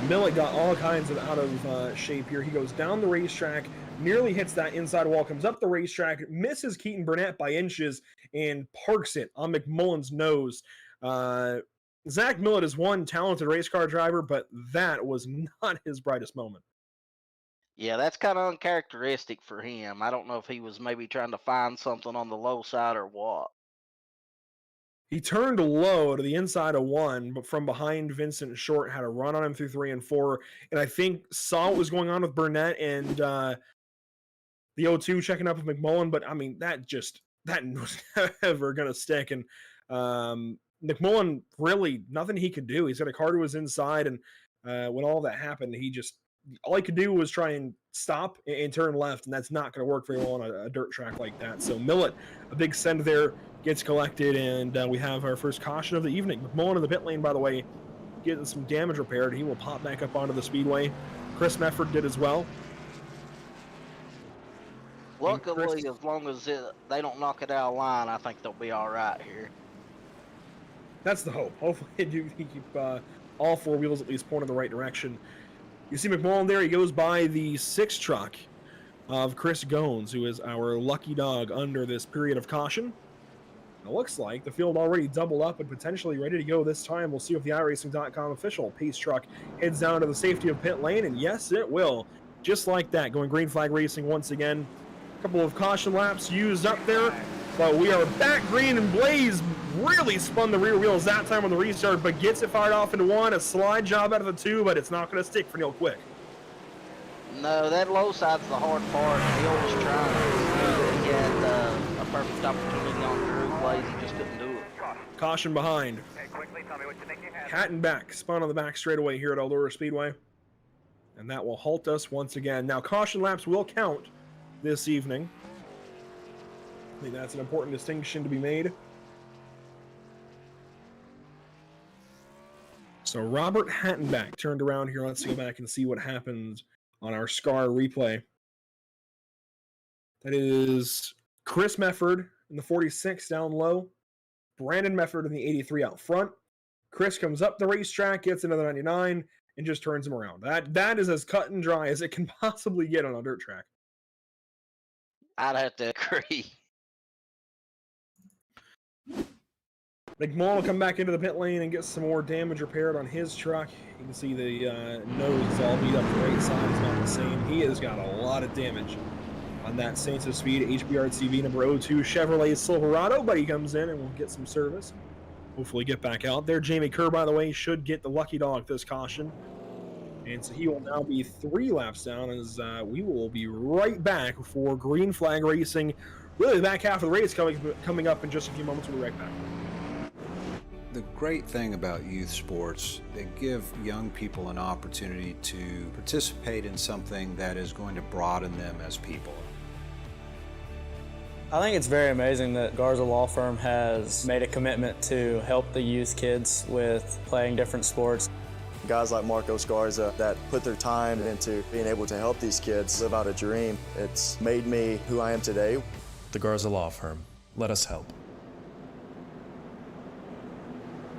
Millet got all kinds of out of shape here. He goes down the racetrack, nearly hits that inside wall, comes up the racetrack, misses Keaton Burnett by inches, and parks it on McMullen's nose. Zach Millet is one talented race car driver, but that was not his brightest moment. Yeah, that's kind of uncharacteristic for him. I don't know if he was maybe trying to find something on the low side or what. He turned low to the inside of one, but from behind, Vincent Short had a run on him through 3 and 4, and I think saw what was going on with Burnett and the O2 checking up with McMullen, but I mean, that was never going to stick, and McMullen, really, nothing he could do. He's got a car to his inside, and when all that happened, all he could do was try and stop and turn left, and that's not going to work very well on a dirt track like that. So Millet, a big send there, gets collected, and we have our first caution of the evening. McMullen in the pit lane, by the way, getting some damage repaired. He will pop back up onto the speedway. Chris Mefford did as well. Luckily, as long as they don't knock it out of line, I think they'll be all right here. That's the hope. Hopefully they do keep all 4 wheels at least pointing in the right direction. You see McMullen there. He goes by the 6 truck of Chris Gones, who is our lucky dog under this period of caution. It looks like the field already doubled up and potentially ready to go this time. We'll see if the iRacing.com official pace truck heads down to the safety of pit lane, and yes, it will. Just like that, going green flag racing once again. A couple of caution laps used up there, but we are back green, and Blaze really spun the rear wheels that time on the restart, but gets it fired off into 1. A slide job out of the 2, but it's not going to stick for Neil Quick. No, that low side's the hard part. Neil was trying. He had a perfect opportunity on Drew Blaze. He just couldn't do it. Caution behind. Hattenbeck spun on the back straightaway here at Eldora Speedway, and that will halt us once again. Now, caution laps will count this evening. I think that's an important distinction to be made. So Robert Hattenbeck turned around here. Let's go back and see what happened on our SCAR replay. That is Chris Mefford in the 46 down low. Brandon Mefford in the 83 out front. Chris comes up the racetrack, gets another 99, and just turns him around. That is as cut and dry as it can possibly get on a dirt track. I'd have to agree. McMullen will come back into the pit lane and get some more damage repaired on his truck. You can see the nose is all beat up. The right side is not the same. He has got a lot of damage on that Saints of Speed HBRTV number 02 Chevrolet Silverado, but he comes in and will get some service. Hopefully get back out there. Jamie Kerr, by the way, should get the lucky dog this caution. And so he will now be 3 laps down as we will be right back for green flag racing. Really, the back half of the race coming up in just a few moments. We'll be right back. The great thing about youth sports, they give young people an opportunity to participate in something that is going to broaden them as people. I think it's very amazing that Garza Law Firm has made a commitment to help the youth kids with playing different sports. Guys like Marcos Garza that put their time into being able to help these kids live out a dream. It's made me who I am today. The Garza Law Firm. Let us help.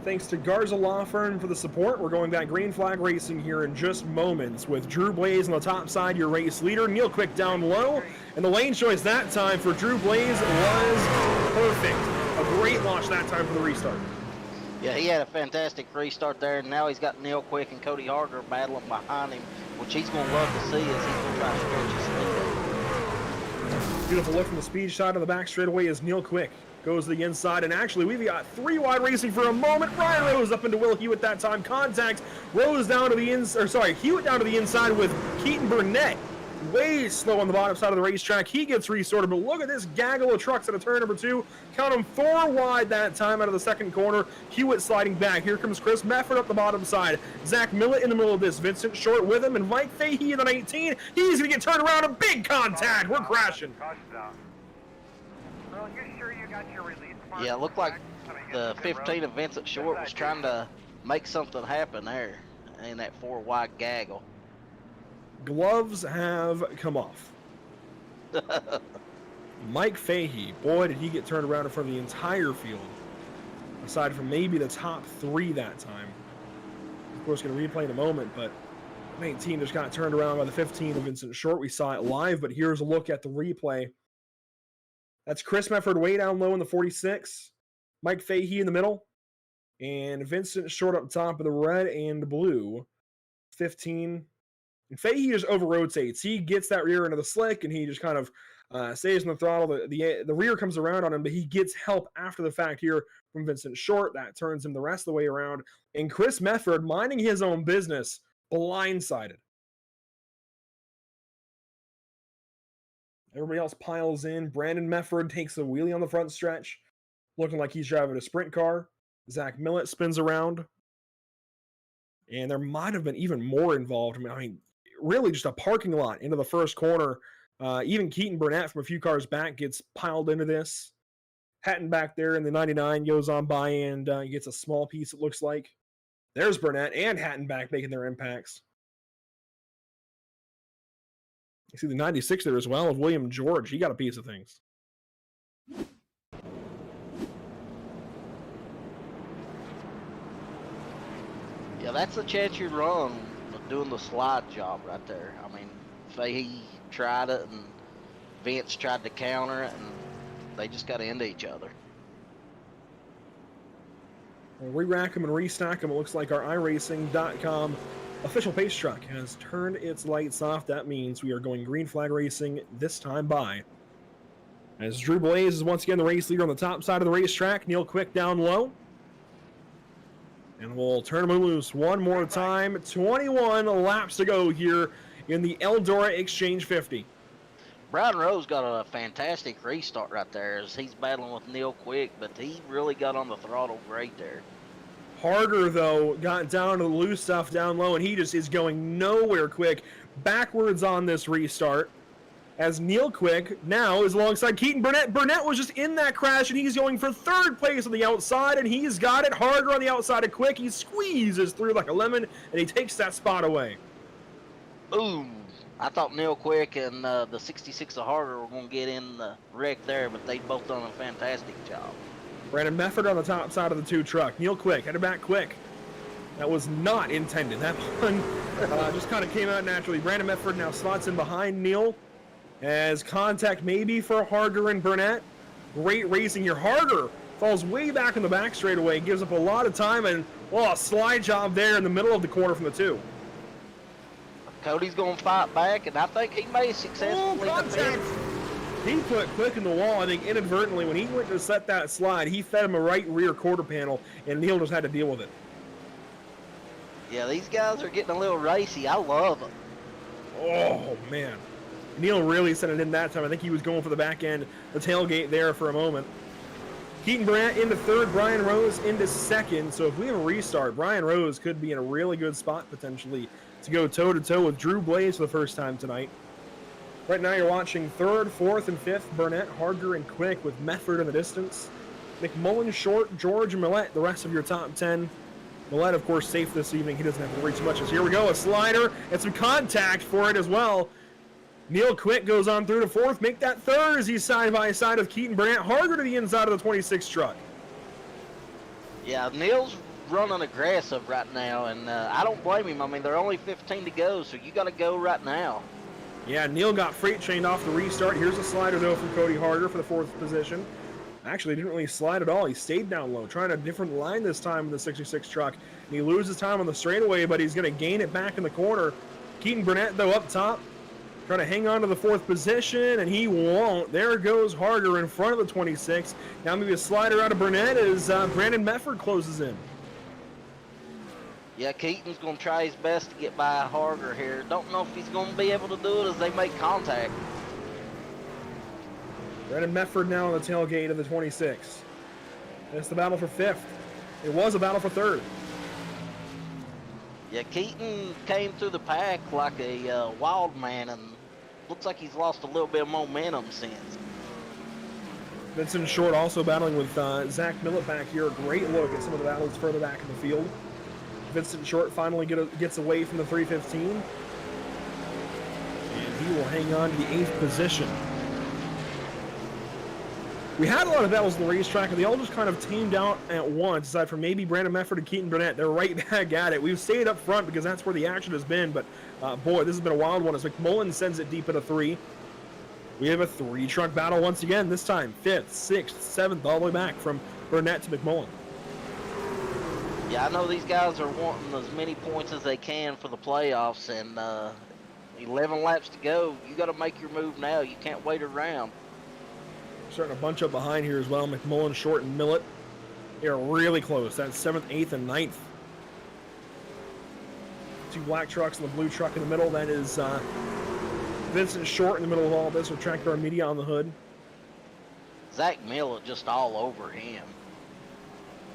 Thanks to Garza Law Firm for the support. We're going back green flag racing here in just moments with Drew Blaze on the top side, your race leader. Neil Quick down low. And the lane choice that time for Drew Blaze was perfect. A great launch that time for the restart. Yeah, he had a fantastic restart there, and now he's got Neil Quick and Cody Harger battling behind him, which he's going to love to see as he's going to try to stretch his lead. Beautiful look from the speed shot on the back straightaway as Neil Quick goes to the inside, and actually we've got 3 wide racing for a moment. Ryan Rose up into Will Hewitt that time. Contact Rose down to the Hewitt down to the inside with Keaton Burnett. Way slow on the bottom side of the racetrack. He gets resorted, but look at this gaggle of trucks at a turn number 2. Count them 4 wide that time out of the second corner. Hewitt sliding back. Here comes Chris Mefford up the bottom side. Zach Millet in the middle of this. Vincent Short with him, and Mike Fahey in the 19. He's going to get turned around. A big contact. We're crashing. Yeah, it looked like the 15 of Vincent Short was trying to make something happen there in that 4 wide gaggle. Gloves have come off. Mike Fahey, boy, did he get turned around in front of the entire field. A aside from maybe the top 3 that time. Of course, going to replay in a moment, but 19 just got turned around by the 15 of Vincent Short. We saw it live, but here's a look at the replay. That's Chris Mefford way down low in the 46, Mike Fahey in the middle, and Vincent Short up top of the red and blue 15. And Fahey just over rotates. He gets that rear into the slick, and he just kind of stays on the throttle. The rear comes around on him, but he gets help after the fact here from Vincent Short. That turns him the rest of the way around. And Chris Mefford, minding his own business, blindsided. Everybody else piles in. Brandon Mefford takes a wheelie on the front stretch, looking like he's driving a sprint car. Zach Millett spins around. And there might have been even more involved. I mean, really just a parking lot into the first corner. Even Keaton Burnett from a few cars back gets piled into this. Hatton back there in the 99 goes on by and gets a small piece, it looks like. There's Burnett and Hatton back making their impacts. You see the 96 there as well of William George. He got a piece of things. Yeah, that's the chance you run of doing the slide job right there. I mean, Fahey tried it and Vince tried to counter it, and they just got into each other. We'll re-rack them and restock them. It looks like our iRacing.com official pace truck has turned its lights off. That means we are going green flag racing this time by. As Drew Blaze is once again the race leader on the top side of the racetrack. Neil Quick down low. And we'll turn him loose one more time. 21 laps to go here in the Eldora Exchange 50. Brian Rose got a fantastic restart right there as he's battling with Neil Quick, but he really got on the throttle great there. Harder, though, got down to the loose stuff down low, and he just is going nowhere quick. Backwards on this restart. As Neil Quick now is alongside Keaton Burnett. Burnett was just in that crash, and he's going for third place on the outside, and he's got it harder on the outside of Quick. He squeezes through like a lemon, and he takes that spot away. Boom. I thought Neil Quick and the 66 of Harder were going to get in the wreck there, but they both done a fantastic job. Brandon Mefford on the top side of the 2 truck. Neil Quick, headed back quick. That was not intended. That one just kind of came out naturally. Brandon Mefford now slots in behind Neil as contact maybe for Harder and Burnett. Great racing here. Harder falls way back in the back straightaway, gives up a lot of time, and a slide job there in the middle of the corner from the 2. Cody's going to fight back, and I think he may successfully defend. He put Quick in the wall, I think, inadvertently. When he went to set that slide, he fed him a right rear quarter panel, and Neil just had to deal with it. Yeah, these guys are getting a little racy. I love them. Oh, man. Neil really sent it in that time. I think he was going for the back end, the tailgate there for a moment. Keaton Burnett into third, Brian Rose into second. So if we have a restart, Brian Rose could be in a really good spot potentially to go toe-to-toe with Drew Blaze for the first time tonight. Right now you're watching third, fourth, and fifth, Burnett, Harder, and Quick with Mefford in the distance. McMullen, Short, George, and Millett, the rest of your top 10. Millett, of course, safe this evening. He doesn't have to worry too much. As here we go, a slider and some contact for it as well. Neil Quick goes on through to fourth. Make that third as he's side by side with Keaton Burnett. Harder to the inside of the 26 truck. Yeah, Neil's running aggressive right now, and I don't blame him. I mean, there are only 15 to go, so you got to go right now. Yeah, Neil got freight chained off the restart. Here's a slider, though, from Cody Harder for the 4th position. Actually, didn't really slide at all. He stayed down low, trying a different line this time in the 66 truck. And he loses time on the straightaway, but he's going to gain it back in the corner. Keaton Burnett, though, up top, trying to hang on to the 4th position, and he won't. There goes Harder in front of the 26. Now maybe a slider out of Burnett as Brandon Mefford closes in. Yeah, Keaton's going to try his best to get by Harder here. Don't know if he's going to be able to do it as they make contact. Brandon Mefford now on the tailgate of the 26. It's the battle for 5th. It was a battle for 3rd. Yeah, Keaton came through the pack like a wild man, and looks like he's lost a little bit of momentum since. Vincent Short also battling with Zach Millett back here. A great look at some of the battles further back in the field. Vincent Short finally gets away from the 315. And he will hang on to the 8th position. We had a lot of battles on the racetrack, and they all just kind of tamed out at once, aside from maybe Brandon Mefford and Keaton Burnett. They're right back at it. We've stayed up front because that's where the action has been, but boy, this has been a wild one as McMullen sends it deep at a 3. We have a 3-truck battle once again, this time 5th, 6th, 7th, all the way back from Burnett to McMullen. Yeah, I know these guys are wanting as many points as they can for the playoffs, and 11 laps to go. You got to make your move now. You can't wait around. Starting to bunch up behind here as well. McMullen, Short, and Millett. They're really close. That's 7th, 8th, and 9th. 2 black trucks and the blue truck in the middle. That is Vincent Short in the middle of all this with Track Car Media on the hood. Zach Millett just all over him.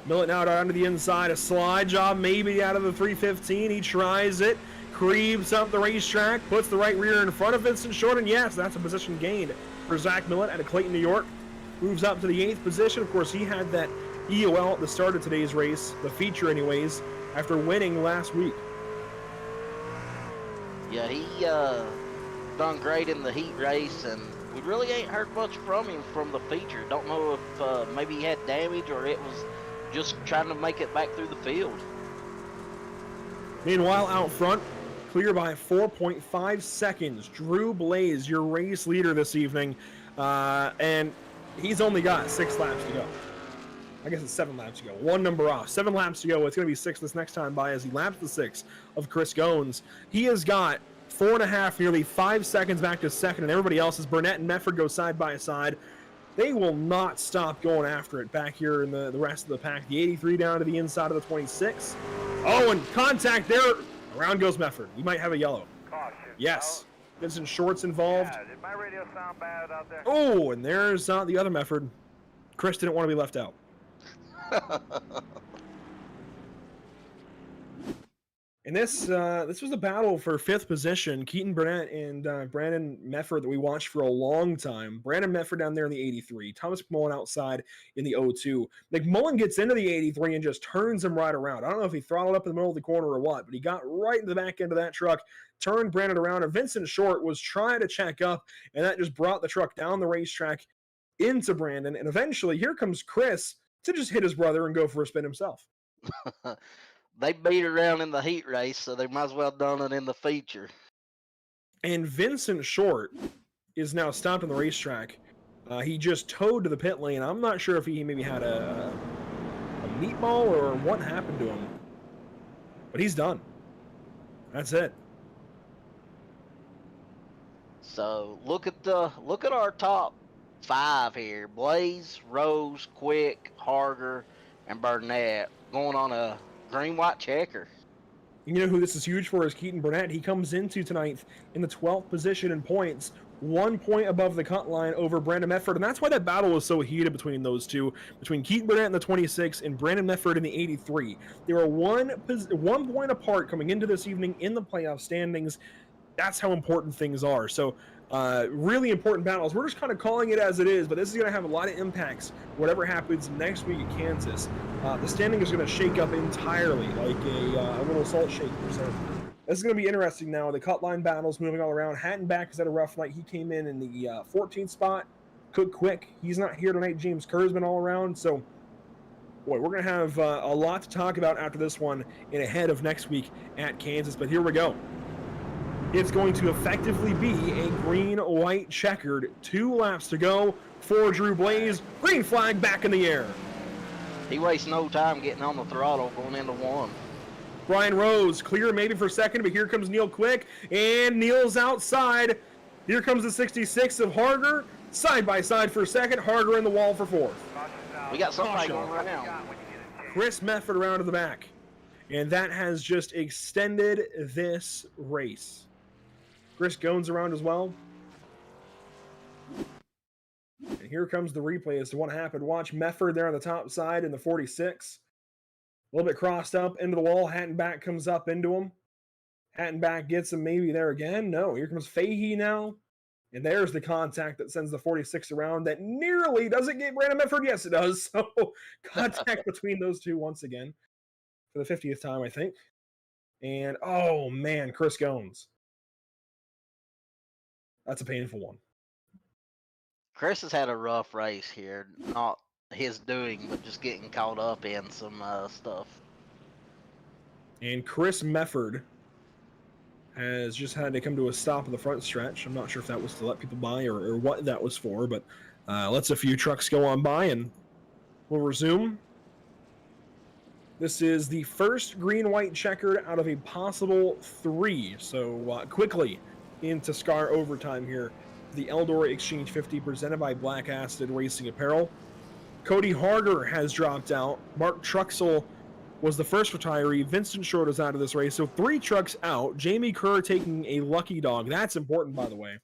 Millett now down to the inside. A slide job maybe out of the 315. He tries it. Creeps up the racetrack. Puts the right rear in front of Vincent Short. And yes, that's a position gained for Zach Millett out of Clayton, New York. Moves up to the 8th position. Of course, he had that EOL at the start of today's race, the feature anyways, after winning last week. Yeah, he done great in the heat race, and we really ain't heard much from him from the feature. Don't know if maybe he had damage or it was just trying to make it back through the field. Meanwhile, out front, clear by 4.5 seconds. Drew Blaze, your race leader this evening, and he's only got 6 laps to go. I guess it's 7 laps to go. 1 number off. 7 laps to go. It's going to be 6 this next time by as he laps the 6 of Chris Goins. He has got 4.5, nearly 5 seconds back to second, and everybody else as Burnett and Mefford go side by side. They will not stop going after it back here in the rest of the pack. The 83 down to the inside of the 26. Oh, and contact there. Around goes Mefford. He might have a yellow. Caution. Yes. Vincent Short's involved. Yeah, did my radio sound bad out there? Oh, and there's the other Mefford. Chris didn't want to be left out. And this was a battle for 5th position. Keaton Burnett and Brandon Mefford that we watched for a long time. Brandon Mefford down there in the 83. Thomas McMullen outside in the 02. McMullen gets into the 83 and just turns him right around. I don't know if he throttled up in the middle of the corner or what, but he got right in the back end of that truck, turned Brandon around, and Vincent Short was trying to check up, and that just brought the truck down the racetrack into Brandon. And eventually, here comes Chris to just hit his brother and go for a spin himself. They beat around in the heat race, so they might as well done it in the feature. And Vincent Short is now stopped on the racetrack. He just towed to the pit lane. I'm not sure if he maybe had a meatball or what happened to him. But he's done. That's it. So look at our top 5 here. Blaze, Rose, Quick, Harger, and Burnett going on a green-white checker. You know who this is huge for is Keaton Burnett. He comes into tonight in the 12th position in points, 1 point above the cut line over Brandon Mefford, and that's why that battle was so heated between those two, between Keaton Burnett in the 26 and Brandon Mefford in the 83. They were 1 point apart coming into this evening in the playoff standings. That's how important things are. So really important battles. We're just kind of calling it as it is, but this is going to have a lot of impacts whatever happens next week at Kansas. The standing is going to shake up entirely like a little salt shaker. So this is going to be interesting now. The cut line battles moving all around. Hattenback has had a rough night. He came in the 14th spot. Cook Quick, he's not here tonight. James Kerr's been all around. So boy, we're going to have a lot to talk about after this one and ahead of next week at Kansas. But here we go. It's going to effectively be a green-white checkered. 2 laps to go for Drew Blaze. Green flag back in the air. He wastes no time getting on the throttle going into 1. Brian Rose clear maybe for second, but here comes Neil Quick, and Neil's outside. Here comes the 66 of Harger, side by side for second. Harger in the wall for 4th. We got somebody going right now. Chris Mefford around to the back, and that has just extended this race. Chris Goins around as well. And here comes the replay as to what happened. Watch Mefford there on the top side in the 46. A little bit crossed up into the wall. Hattenback comes up into him. Hattenback gets him maybe there again. No, here comes Fahey now. And there's the contact that sends the 46 around that nearly doesn't get Brandon Mefford. Yes, it does. So contact between those two once again for the 50th time, I think. And, oh, man, Chris Goins. That's a painful one. Chris has had a rough race here. Not his doing, but just getting caught up in some stuff. And Chris Mefford has just had to come to a stop in the front stretch. I'm not sure if that was to let people by or what that was for, but lets a few trucks go on by and we'll resume. This is the first green-white checkered out of a possible 3. So quickly into SCAR overtime here. The Eldora Exchange 50 presented by Black Acid Racing Apparel. Cody Harger has dropped out. Mark Truxell was the first retiree. Vincent Short is out of this race. So 3 trucks out. Jamie Kerr taking a lucky dog. That's important, by the way.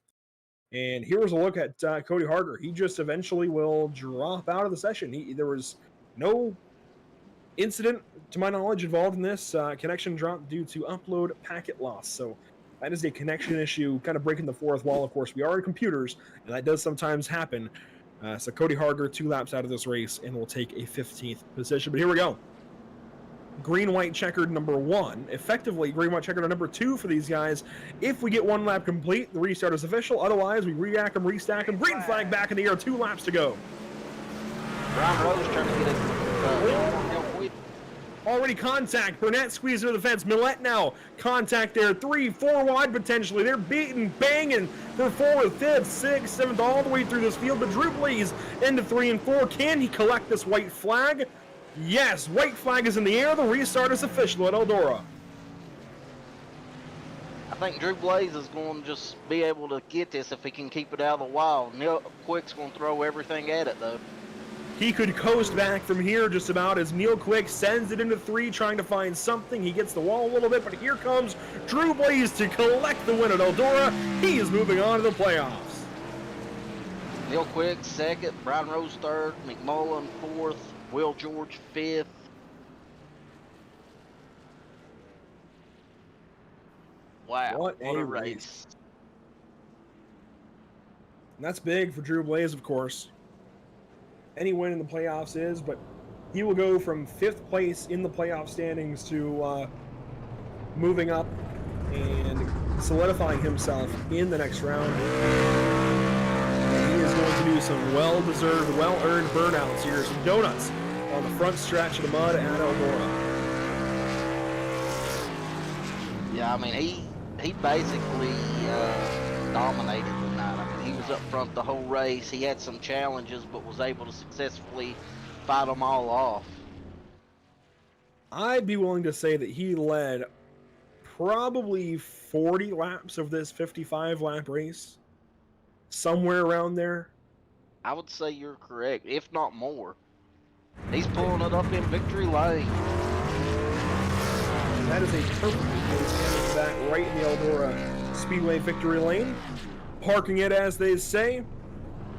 And here was a look at Cody Harger. He just eventually will drop out of the session. There was no incident, to my knowledge, involved in this. Connection dropped due to upload packet loss. So that is a connection issue, kind of breaking the fourth wall. Of course, we are computers, and that does sometimes happen. So Cody Harger, 2 laps out of this race, and will take a 15th position. But here we go. Green-white checkered number 1. Effectively, green-white checkered number 2 for these guys. If we get 1 lap complete, the restart is official. Otherwise, we re-rack them, restack them. Green flag back in the air, 2 laps to go. Brian Rose trying to get it. Already contact. Burnett squeezed into the fence. Millette now. Contact there. 3, 4 wide potentially. They're beating, banging for 4th, 5th, 6th, 7th, all the way through this field. But Drew Blaze into 3 and 4. Can he collect this white flag? Yes, white flag is in the air. The restart is official at Eldora. I think Drew Blaze is going to just be able to get this if he can keep it out of the wild. Neil Quick's going to throw everything at it, though. He could coast back from here just about as Neil Quick sends it into 3, trying to find something. He gets the wall a little bit, but here comes Drew Blaze to collect the win at Eldora. He is moving on to the playoffs. Neil Quick 2nd, Brian Rose 3rd, McMullen 4th, Will George 5th. Wow, What a race. And that's big for Drew Blaze, of course. Any win in the playoffs is, but he will go from 5th place in the playoff standings to moving up and solidifying himself in the next round. And he is going to do some well-deserved, well-earned burnouts here. Some donuts on the front stretch of the mud at Eldora. Yeah, I mean, he basically dominated tonight. I mean, he was up front the whole race. He had some challenges, but was able to successfully fight them all off. I'd be willing to say that he led probably 40 laps of this 55-lap race. Somewhere around there. I would say you're correct, if not more. He's pulling it up in victory lane. That is a perfect place back right in the Eldora Speedway victory lane. Parking it, as they say.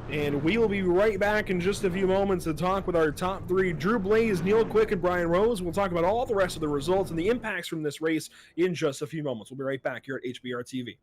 And we will be right back in just a few moments to talk with our top 3, Drew Blaze, Neil Quick, and Brian Rose. We'll talk about all the rest of the results and the impacts from this race in just a few moments. We'll be right back here at HBR TV.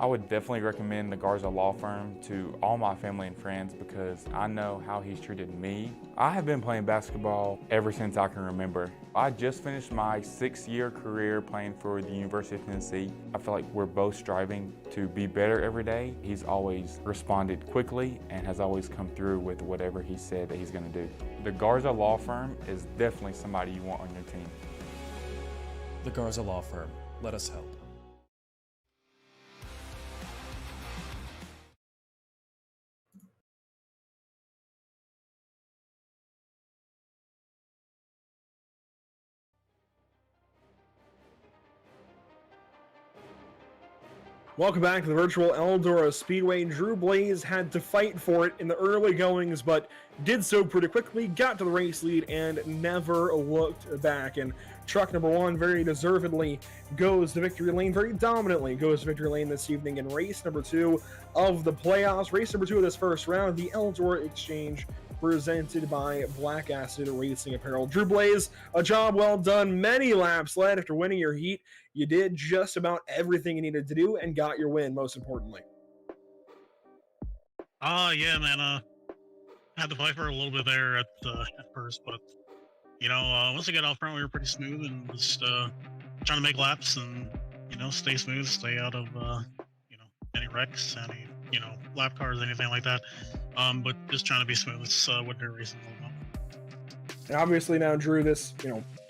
I would definitely recommend the Garza Law Firm to all my family and friends because I know how he's treated me. I have been playing basketball ever since I can remember. I just finished my 6-year career playing for the University of Tennessee. I feel like we're both striving to be better every day. He's always responded quickly and has always come through with whatever he said that he's going to do. The Garza Law Firm is definitely somebody you want on your team. The Garza Law Firm. Let us help. Welcome back to the virtual Eldora Speedway. Drew Blaze had to fight for it in the early goings, but did so pretty quickly, got to the race lead, and never looked back. And truck number 1 very deservedly goes to victory lane, very dominantly goes to victory lane this evening in race number 2 of the playoffs. Race number 2 of this first round, the Eldora Exchange, presented by Black Acid Racing Apparel. Drew Blaze, a job well done, many laps led after winning your heat. You did just about everything you needed to do and got your win, most importantly. Yeah, man. Had to fight for a little bit there at first, but once I got out front, we were pretty smooth and just trying to make laps and stay smooth, stay out of any wrecks, any lap cars, anything like that. But just trying to be smooth. It's what dirt racing is all about. And obviously now, Drew, this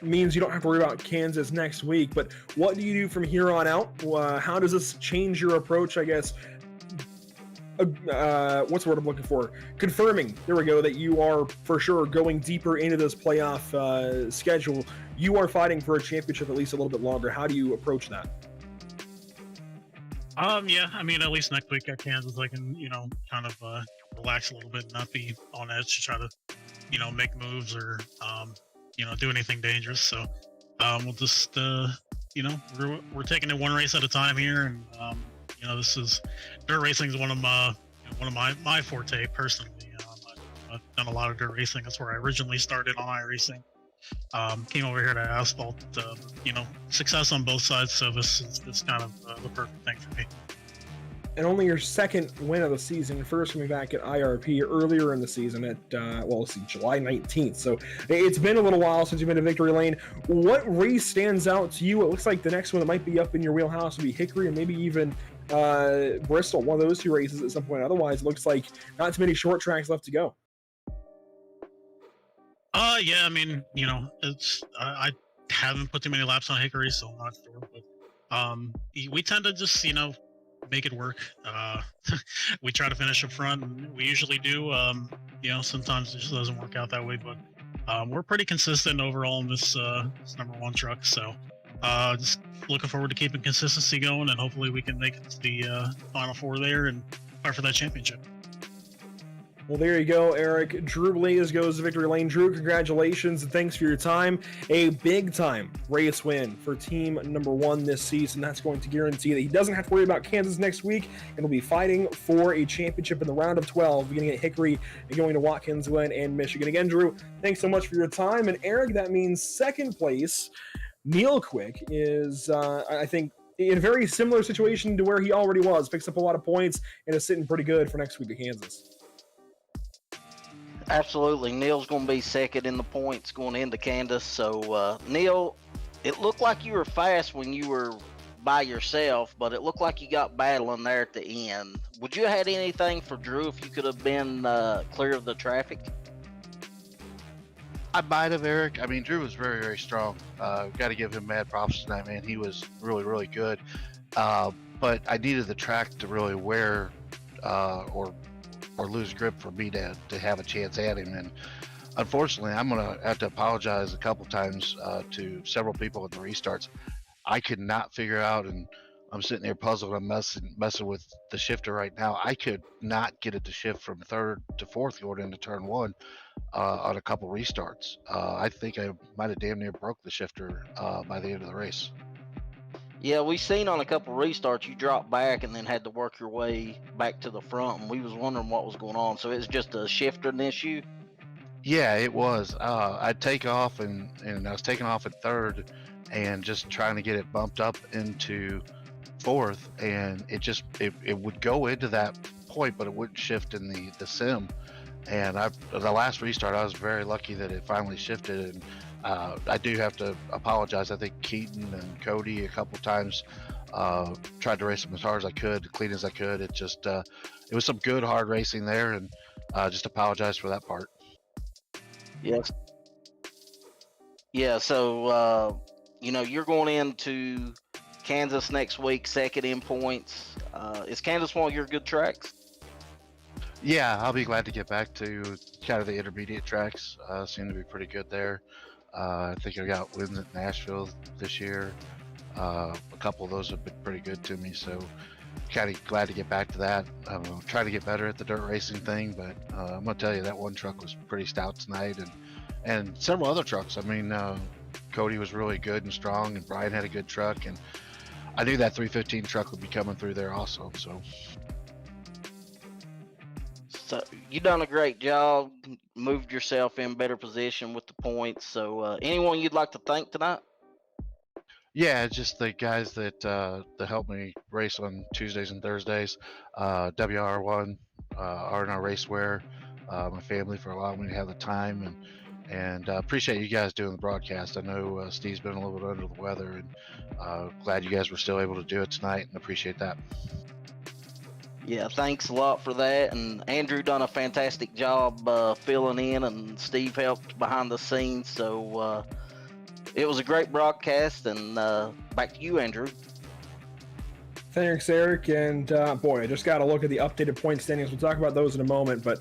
means you don't have to worry about Kansas next week. But what do you do from here on out? How does this change your approach? I guess. What's the word I'm looking for? Confirming, there we go, that you are for sure going deeper into this playoff schedule. You are fighting for a championship at least a little bit longer. How do you approach that? Yeah, I mean, at least next week at Kansas, I can, kind of relax a little bit, not be on edge to try to, make moves or, do anything dangerous. So, we'll just, we're taking it one race at a time here, and this is dirt racing is one of my forte personally. I've done a lot of dirt racing. That's where I originally started on iRacing. Came over here to asphalt. Success on both sides. So this is kind of the perfect thing for me. And only your second win of the season, first coming back at IRP earlier in the season at, July 19th. So it's been a little while since you've been to victory lane. What race stands out to you? It looks like the next one that might be up in your wheelhouse would be Hickory and maybe even Bristol, one of those 2 races at some point. Otherwise, it looks like not too many short tracks left to go. Yeah, I mean, I haven't put too many laps on Hickory, so I'm not sure. But we tend to just, make it work. We try to finish up front, and we usually do. Sometimes it just doesn't work out that way, but we're pretty consistent overall in this number 1 truck. So just looking forward to keeping consistency going, and hopefully we can make it to the Final 4 there and fight for that championship. Well, there you go, Eric. Drew Blaze goes to victory lane. Drew, congratulations and thanks for your time. A big-time race win for team number 1 this season. That's going to guarantee that he doesn't have to worry about Kansas next week and will be fighting for a championship in the round of 12, beginning at Hickory and going to Watkins Glen and Michigan. Again, Drew, thanks so much for your time. And Eric, that means second place. Neil Quick is, I think, in a very similar situation to where he already was. Picks up a lot of points and is sitting pretty good for next week at Kansas. Absolutely. Neil's going to be second in the points going into Kansas. So, Neil, it looked like you were fast when you were by yourself, but it looked like you got battling there at the end. Would you have had anything for Drew if you could have been clear of the traffic? I might have, Eric. I mean, Drew was very, very strong. Got to give him mad props tonight, man. He was really, really good. But I needed the track to really wear or lose grip for me to have a chance at him. And unfortunately, I'm going to have to apologize a couple times to several people in the restarts. I could not figure out, and I'm sitting here puzzled. I'm messing with the shifter right now. I could not get it to shift from 3rd to 4th going into turn 1 on a couple restarts. I think I might have damn near broke the shifter by the end of the race. Yeah, we seen on a couple restarts you dropped back and then had to work your way back to the front, and we was wondering what was going on. So it's just a shifting issue? Yeah, it was. I'd take off and I was taking off at 3rd and just trying to get it bumped up into fourth, and it would go into that point, but it wouldn't shift in the sim. And the last restart, I was very lucky that it finally shifted. And I do have to apologize. I think Keaton and Cody a couple times tried to race them as hard as I could, clean as I could. It just it was some good hard racing there, and just apologize for that part. Yes. Yeah. So you're going into Kansas next week, second in points. Is Kansas one of your good tracks? Yeah, I'll be glad to get back to kind of the intermediate tracks. Seem to be pretty good there. I think I got wins at Nashville this year. A couple of those have been pretty good to me, so kind of glad to get back to that. I'm trying to get better at the dirt racing thing, but I'm gonna tell you that one truck was pretty stout tonight, and several other trucks. I mean, Cody was really good and strong, and Brian had a good truck, and I knew that 315 truck would be coming through there also. So you done a great job, moved yourself in better position with the points. So anyone you'd like to thank tonight? Yeah, just the guys that help me race on Tuesdays and Thursdays. WR1, R&R Racewear, my family for allowing me to have the time, and appreciate you guys doing the broadcast. I know Steve's been a little bit under the weather, and glad you guys were still able to do it tonight, and appreciate that. Yeah, thanks a lot for that. And Andrew done a fantastic job filling in, and Steve helped behind the scenes. So it was a great broadcast, and back to you, Andrew. Thanks, Eric. And boy, I just got to look at the updated point standings. We'll talk about those in a moment, but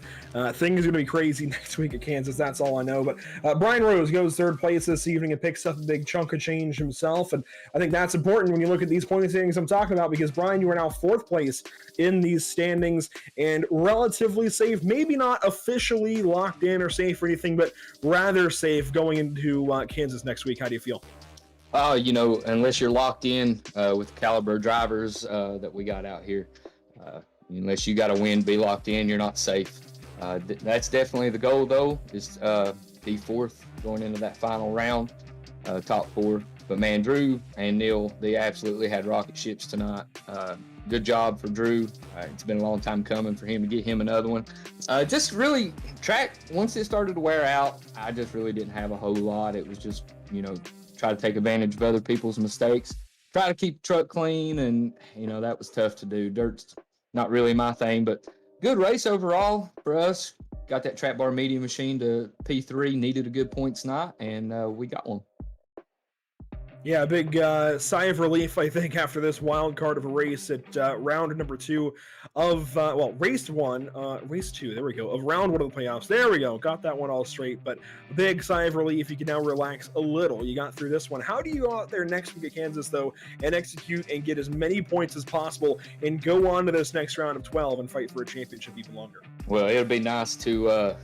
things are going to be crazy next week at Kansas. That's all I know. But Brian Rose goes third place this evening and picks up a big chunk of change himself. And I think that's important when you look at these point standings I'm talking about, because Brian, you are now fourth place in these standings and relatively safe. Maybe not officially locked in or safe or anything, but rather safe going into Kansas next week. How do you feel? Unless you're locked in with the caliber drivers that we got out here, unless you got to win, be locked in, you're not safe. That's definitely the goal, though, is be fourth going into that final round, top four. But man, Drew and Neil, they absolutely had rocket ships tonight. Good job for Drew. It's been a long time coming for him to get him another one. Just really, track, once it started to wear out, I just really didn't have a whole lot. It was just, try to take advantage of other people's mistakes, try to keep the truck clean, and that was tough to do. Dirt's not really my thing, but good race overall for us. Got that track bar media machine to P3, needed a good point tonight, and we got one. Yeah, a big sigh of relief, I think, after this wild card of a race at round number 2 of, race 2, there we go, of round 1 of the playoffs. There we go, got that one all straight, but a big sigh of relief. You can now relax a little. You got through this one. How do you go out there next week at Kansas, though, and execute and get as many points as possible and go on to this next round of 12 and fight for a championship even longer? Well, it'll be nice to,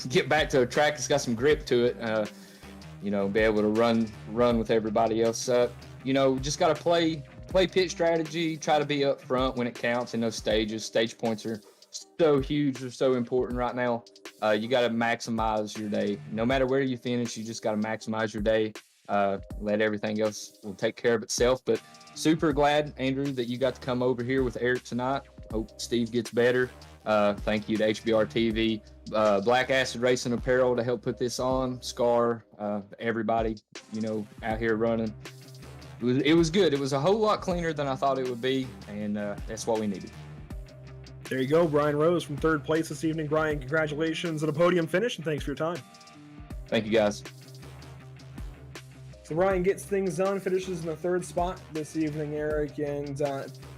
get back to a track that's got some grip to it. Be able to run with everybody else. Just got to play pit strategy, try to be up front when it counts in those stages. Stage points are so huge, they're so important right now. You got to maximize your day. No matter where you finish, you just got to maximize your day. Let everything else will take care of itself. But super glad, Andrew, that you got to come over here with Eric tonight. Hope Steve gets better. Thank you to HBR TV, Black Acid Racing Apparel to help put this on, Scar, everybody, out here running. It was good. It was a whole lot cleaner than I thought it would be, and that's what we needed. There you go, Brian Rose from third place this evening. Brian, congratulations on a podium finish, and thanks for your time. Thank you, guys. So Brian gets things done, finishes in the third spot this evening, Eric, and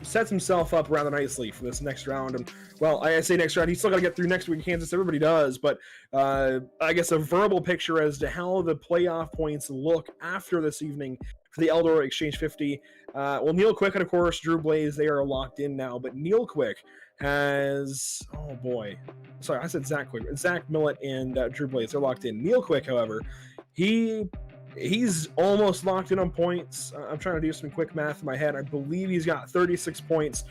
sets himself up rather nicely for this next round. And, well, I say next round, he's still got to get through next week in Kansas. Everybody does, but I guess a verbal picture as to how the playoff points look after this evening for the Eldora Exchange 50. Neil Quick and, of course, Drew Blaze, they are locked in now, but Neil Quick has, I said Zach Quick. Zach Millett and Drew Blaze, they're locked in. Neil Quick, however, he's almost locked in on points. I'm trying to do some quick math in my head. I believe he's got 36 points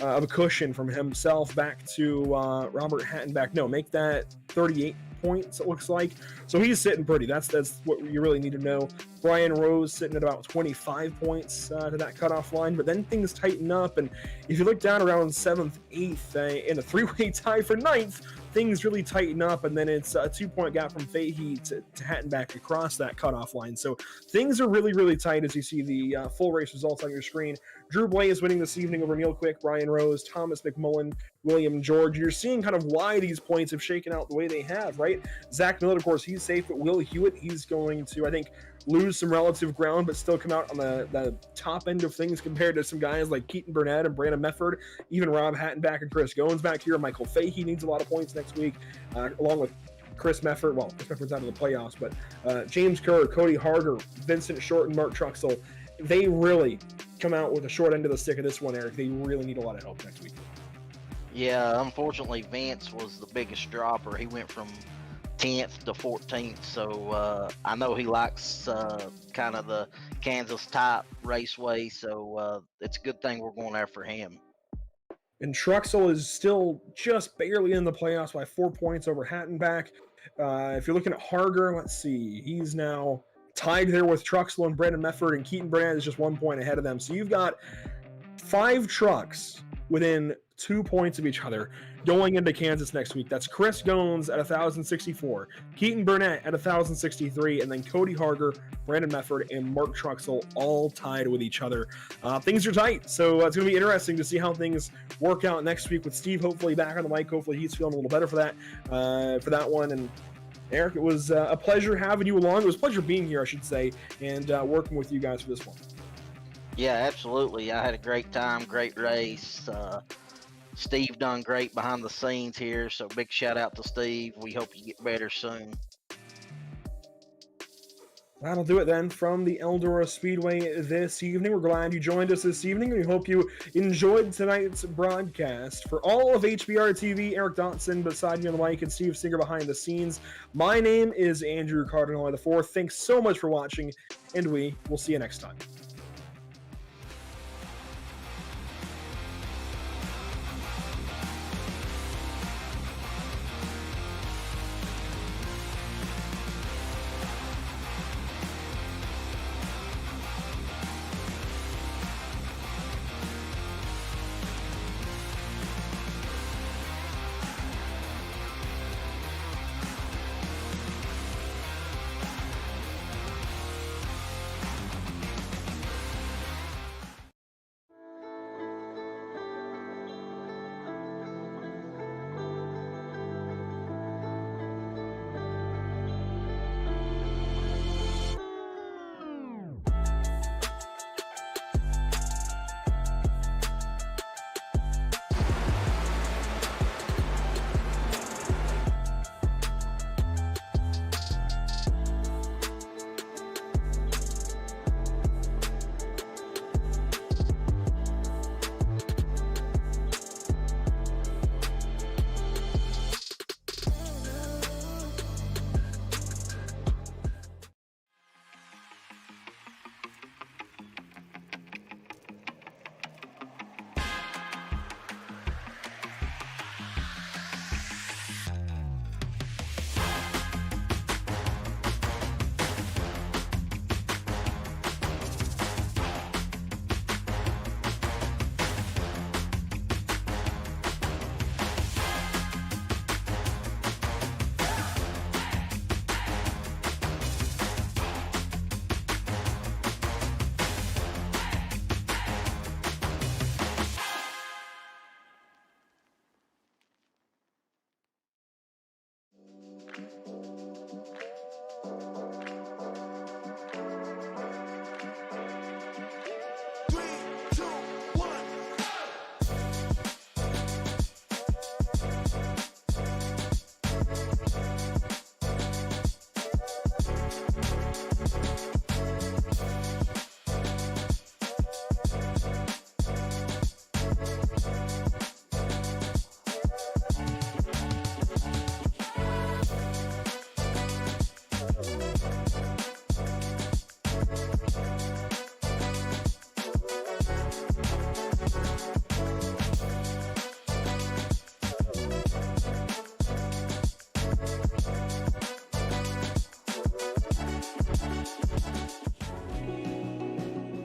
of a cushion from himself back to Robert Hattenback. No, make that 38 points, it looks like. So he's sitting pretty. That's what you really need to know. Brian Rose sitting at about 25 points to that cutoff line, but then things tighten up, and if you look down around 7th, 8th, in a three-way tie for 9th, things really tighten up, and then it's a 2-point gap from Fahey to Hattenback across that cutoff line. So things are really, really tight as you see the full race results on your screen. Drew Blaze winning this evening over Neil Quick, Brian Rose, Thomas McMullen, William George. You're seeing kind of why these points have shaken out the way they have, right? Zach Miller, of course, he's safe, but Will Hewitt, he's going to, I think, lose some relative ground, but still come out on the top end of things compared to some guys like Keaton Burnett and Brandon Mefford, even Rob Hattenback and Chris Goins back here. Michael Fahey needs a lot of points next week, along with Chris Mefford. Well, Chris Mefford's out of the playoffs, but James Kerr, Cody Harger, Vincent Short, and Mark Truxell, they really come out with a short end of the stick of this one, Eric. They really need a lot of help next week. Yeah, unfortunately, Vince was the biggest dropper. He went from 10th to 14th, so I know he likes kind of the Kansas type raceway, so it's a good thing we're going after him. And Truxell is still just barely in the playoffs by 4 points over Hattenback. If you're looking at Harger, let's see, he's now tied there with Truxell and Brandon Mefford, and Keaton Burnett is just 1 point ahead of them. So you've got 5 trucks within 2 points of each other going into Kansas next week. That's Chris Goins at 1,064, Keaton Burnett at 1,063, and then Cody Harger, Brandon Mefford, and Mark Truxell all tied with each other. Things are tight, so it's going to be interesting to see how things work out next week with Steve hopefully back on the mic. Hopefully he's feeling a little better for that one. And Eric, it was a pleasure having you along. It was a pleasure being here, I should say, and working with you guys for this one. Yeah, absolutely. I had a great time, great race. Steve done great behind the scenes here, so big shout out to Steve. We hope you get better soon. That'll do it then from the Eldora Speedway this evening. We're glad you joined us this evening. We hope you enjoyed tonight's broadcast. For all of HBR TV, Eric Dotson beside me on the mic and Steve Singer behind the scenes, my name is Andrew Cardinal IV. Thanks so much for watching, and we will see you next time.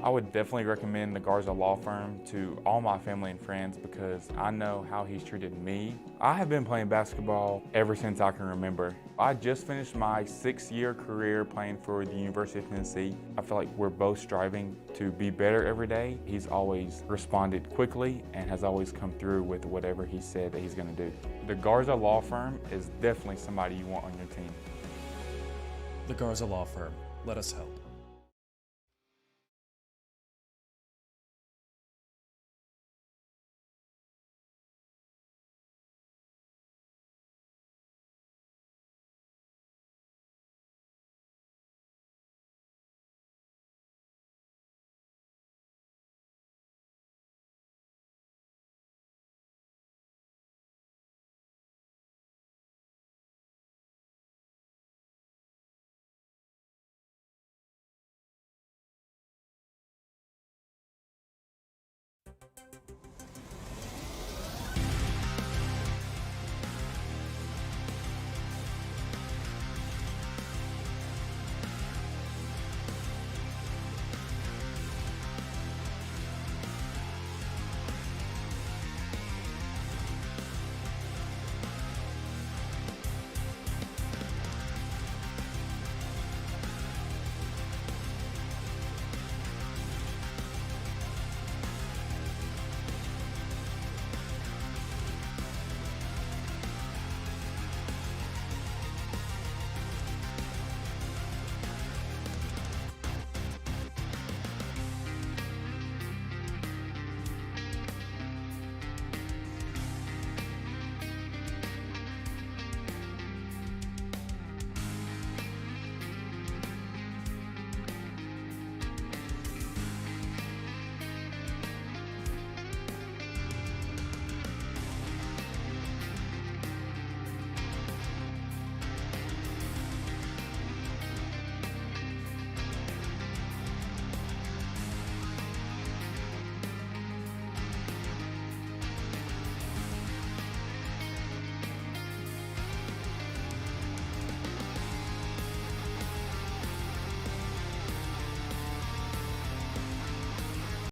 I would definitely recommend the Garza Law Firm to all my family and friends because I know how he's treated me. I have been playing basketball ever since I can remember. I just finished my 6-year career playing for the University of Tennessee. I feel like we're both striving to be better every day. He's always responded quickly and has always come through with whatever he said that he's going to do. The Garza Law Firm is definitely somebody you want on your team. The Garza Law Firm. Let us help.